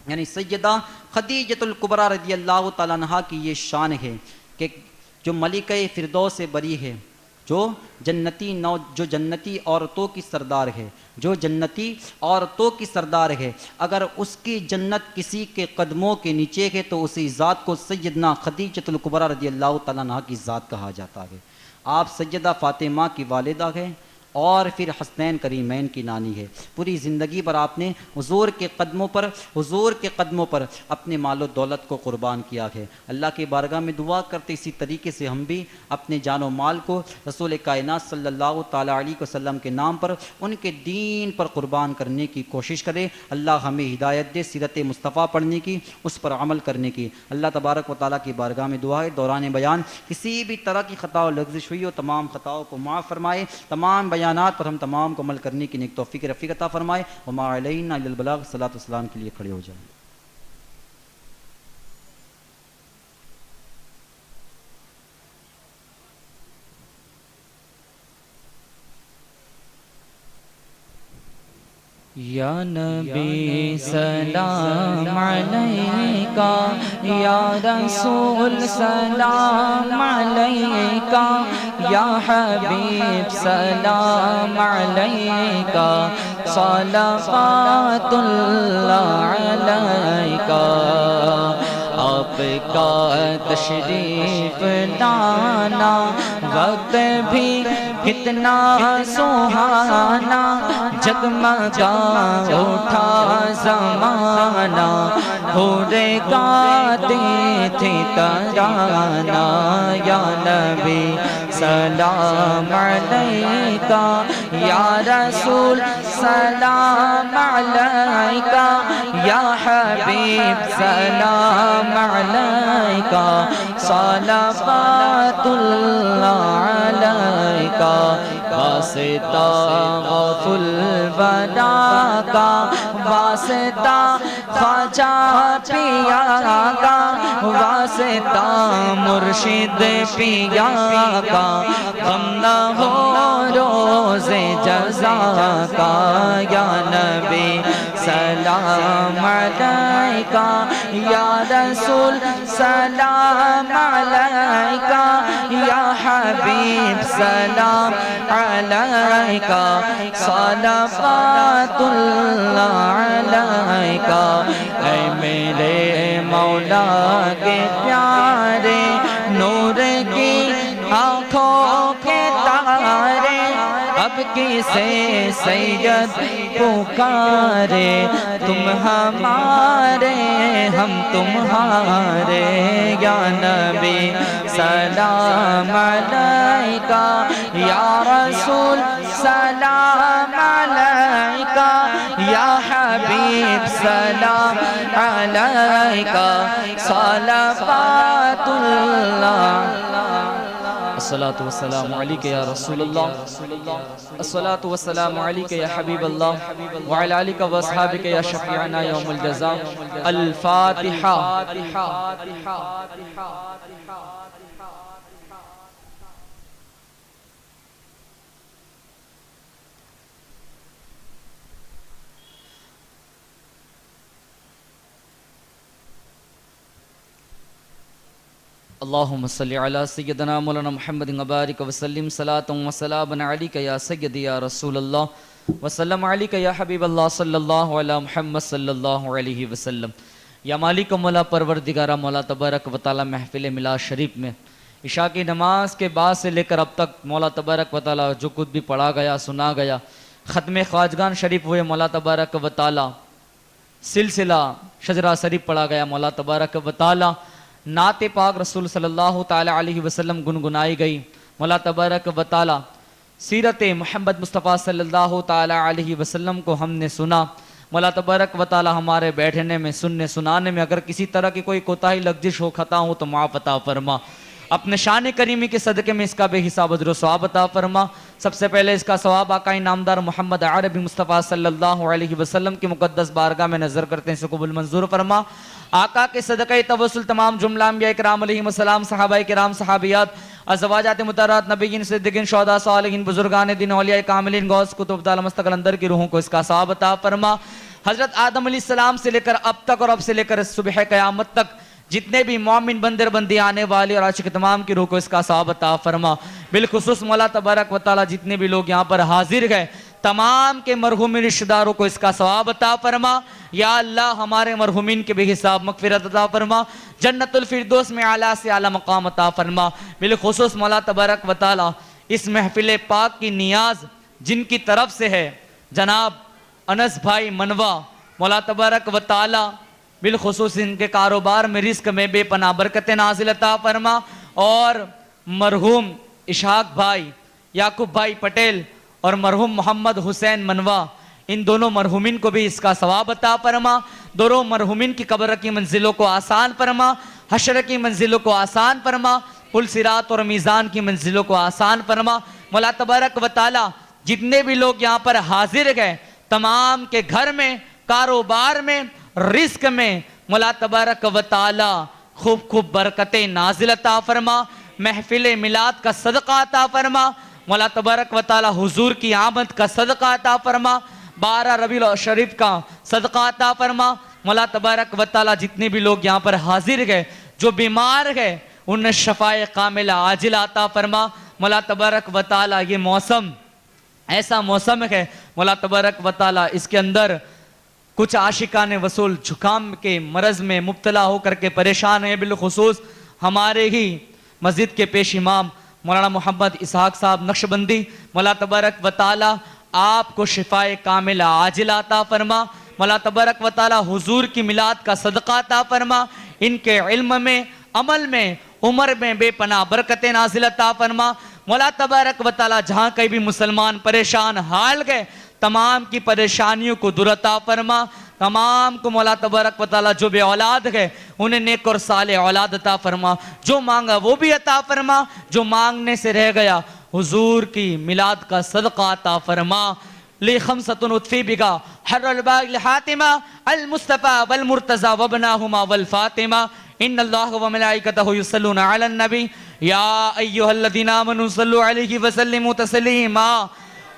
یعنی سیدہ خدیجۃ الکبریٰ رضی اللہ تعالیٰ عنہ کی یہ شان ہے کہ جو ملکہ فردوس سے بری ہے، جو جنتی عورتوں کی سردار ہے، جو جنتی عورتوں کی سردار ہے، اگر اس کی جنت کسی کے قدموں کے نیچے ہے تو اسی ذات کو سیدنا خدیجۃ الکبریٰ رضی اللہ تعالیٰ عنہ کی ذات کہا جاتا ہے۔ آپ سیدہ فاطمہ کی والدہ ہیں اور پھر حسنین کریمین کی نانی ہے۔ پوری زندگی پر آپ نے حضور کے قدموں پر اپنے مال و دولت کو قربان کیا ہے۔ اللہ کی بارگاہ میں دعا کرتے اسی طریقے سے ہم بھی اپنے جان و مال کو رسول کائنات صلی اللہ تعالیٰ علیہ وسلم کے نام پر، ان کے دین پر قربان کرنے کی کوشش کرے۔ اللہ ہمیں ہدایت دے سیرت مصطفیٰ پڑھنے کی، اس پر عمل کرنے کی۔ اللہ تبارک و تعالیٰ کی بارگاہ میں دعا ہے دوران بیان کسی بھی طرح کی خطا و لغزش ہوئی ہو، تمام خطاؤں کو معاف فرمائے، تمام بیانات پر ہم تمام کو عمل کرنے کی نیک توفیق رفیق عطا فرمائے۔ وما علینا الا البلاغ۔ صلاۃ والسلام کے لیے کھڑے ہو جائیں۔ یا نبی سلام علیکہ، یا رسول سلام علیکہ، یا حبیب سلام علیکہ، صلوات اللہ علیکہ۔ آپ کا تشریف لانا وقت بھی کتنا سہانا، جگمگا اٹھا زمانہ، ہورے گاتے تھے ترانہ۔ یا نبی سلام علیکہ، یا رسول سلام علیکہ، یا حبیب سلام علیکہ، صلوات اللہ علیکہ۔ واسطہ غوث الورا کا، واسطہ خواجہ پیا کا، واسطہ مرشد پیا کا، غم نہ ہو روز جزا کا۔ یا نبی سلام علیکہ، یا رسول سلام علیکہ، یا حبیب سلام علیکہ، صلوات اللہ علیکہ۔ اے میرے مولا کے پیارے، نور کی آنکھوں کے تارے، اب کسے سید پکارے، تم ہمارے ہم تمہارے، یا نبی سلام علیکہ، یا رسول سلام علیکہ، یا حبیب سلام علیکہ، صلوات اللہ۔ الصلاة والسلام علیکہ یا رسول اللہ، الصلاة والسلام علیکہ یا حبیب اللہ، وعلی آلکہ واصحابکہ یا شفیعنا یوم الجزاء۔ الفاتحہ۔ اللہم صلی علی سیدنا مولانا محمد وبارک وسلم، صلاۃ و سلام علیک یا سیدی یا رسول اللہ، وسلم علیک یا حبیب اللہ، صلی اللہ علی محمد صلی اللہ علیہ وسلم۔ یا مالک و مولا پروردگارہ مولا تبارک و تعالی، محفل میلاد شریف میں عشاء کی نماز کے بعد سے لے کر اب تک مولا تبارک و تعالی جو کچھ بھی پڑھا گیا سنا گیا، ختم خواجگان شریف ہوئے مولا تبارک و تعالی، سلسلہ شجرہ شریف پڑھا گیا مولا تبارک و تعالی، نعت پاک رسول صلی اللہ تعالی علیہ وسلم گنگنائی گئی مولا تبارک و تعالی، سیرت محمد مصطفیٰ صلی اللہ تعالی علیہ وسلم کو ہم نے سنا مولا تبارک و تعالی، ہمارے بیٹھنے میں سننے سنانے میں اگر کسی طرح کی کوئی کوتاہی لغزش ہو، خطا ہو تو معاف عطا فرما، اپنے شان کریمی کے صدقے میں اس کا بے حساب اجر و ثواب عطا فرما۔ سب سے پہلے اس کا ثواب آقا نامدار محمد عربی مصطفیٰ صلی اللہ علیہ وسلم کی مقدس بارگاہ میں نظر کرتے ہیں، اسے قبول منظور فرما۔ آقا کے صدقہ توسل تمام جملہ انبیاء کرام علیہم السلام، صحابہ کرام، صحابیات، ازواجات مطہرات، نبیین، صدیقین، شہداء، صالحین، بزرگان دین، اولیاء کاملین، غوث کتب تعالی مستقل اندر کی روحوں کو اس کا ثواب عطا فرما۔ حضرت آدم علیہ السلام سے لے کر اب تک اور اب سے لے کر صبح قیامت تک جتنے بھی مومن بندر بندی آنے والے اور عاشق تمام کی روح کو اس کا ثواب عطا فرما۔ بالخصوص مولا تبارک و تعالی جتنے بھی لوگ یہاں پر حاضر گئے تمام کے مرحوم رشتہ داروں کو اس کا ثواب عطا فرما۔ یا اللہ ہمارے مرحومین کے بے حساب مغفرت عطا فرما، جنت الفردوس میں اعلیٰ سے اعلیٰ مقام عطا فرما۔ بالخصوص مولا تبارک و تعالی اس محفل پاک کی نیاز جن کی طرف سے ہے جناب انس بھائی منوا، مولا تبارک و تعالی بالخصوص ان کے کاروبار میں رزق میں بے پناہ برکت نازل عطا فرما، اور مرحوم اشاق بھائی، یعقوب بھائی پٹیل اور مرحوم محمد حسین منوا، ان دونوں مرحومین کو بھی اس کا ثواب عطا فرما۔ دونوں مرحومین کی قبر کی منزلوں کو آسان فرما، حشر کی منزلوں کو آسان فرما، پل صراط اور میزان کی منزلوں کو آسان فرما۔ مولا تبارک و تعالی جتنے بھی لوگ یہاں پر حاضر گئے تمام کے گھر میں، کاروبار میں، رزق میں مولا تبارک و تعالی خوب خوب برکتیں نازل عطا فرما، محفل میلاد کا صدقہ عطا فرما، مولا تبارک و تعالی حضور کی آمد کا صدقہ عطا فرما، 12 ربیع الشریف کا صدقہ عطا فرما۔ مولا تبارک و تعالی جتنے بھی لوگ یہاں پر حاضر گئے جو بیمار گئے انہیں شفائے کاملہ عاجلہ عطا فرما۔ مولا تبارک و تعالی یہ موسم ایسا موسم ہے مولا تبارک و تعالی اس کے اندر کچھ عاشقان وصول زکام کے مرض میں مبتلا ہو کر کے پریشان ہیں، بالخصوص ہمارے ہی مسجد کے پیش امام مولانا محمد اسحاق صاحب نقشبندی، مولا تبارک و تعالی آپ کو شفائے کاملہ عاجلہ عطا فرما۔ مولا تبارک و تعالی حضور کی میلاد کا صدقہ عطا فرما، ان کے علم میں، عمل میں، عمر میں بے پناہ برکتیں نازل عطا فرما۔ مولا تبارک و تعالی جہاں کہیں بھی مسلمان پریشان حال گئے تمام کی پریشانیوں کو دور عطا فرما، تمام کو مولا تبارک و تعالی جو بے اولاد گئے انہیں نیک اور صالح اولاد عطا فرما، جو مانگا وہ بھی عطا فرما، جو مانگنے سے رہ گیا حضور کی میلاد کا صدقہ عطا فرما۔ لخمسۃ اطفی بگا حر الباغ الحاتمہ المصطفیٰ والمرتضی وابناہما والفاطمہ ان اللہ وملائکتہ یصلون علی النبی یا ایہا الذین آمنوا صلوا علیہ وسلموا تسلیما۔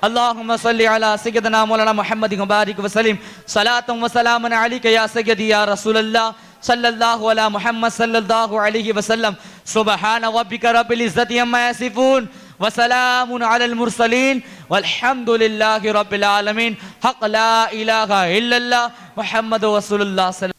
اللہم صلی علی سیدنا مولانا محمد وبارک وسلم، صلاۃ و سلام علیک یا سیدی یا رسول اللہ، صلی اللہ علی محمد صلی اللہ علیہ وسلم۔ سبحان ربک رب العزت عما یصفون وسلام علی المرسلین والحمد للہ رب العالمین۔ حق لا الہ الا اللہ محمد رسول اللہ صلی اللہ علیہ وسلم۔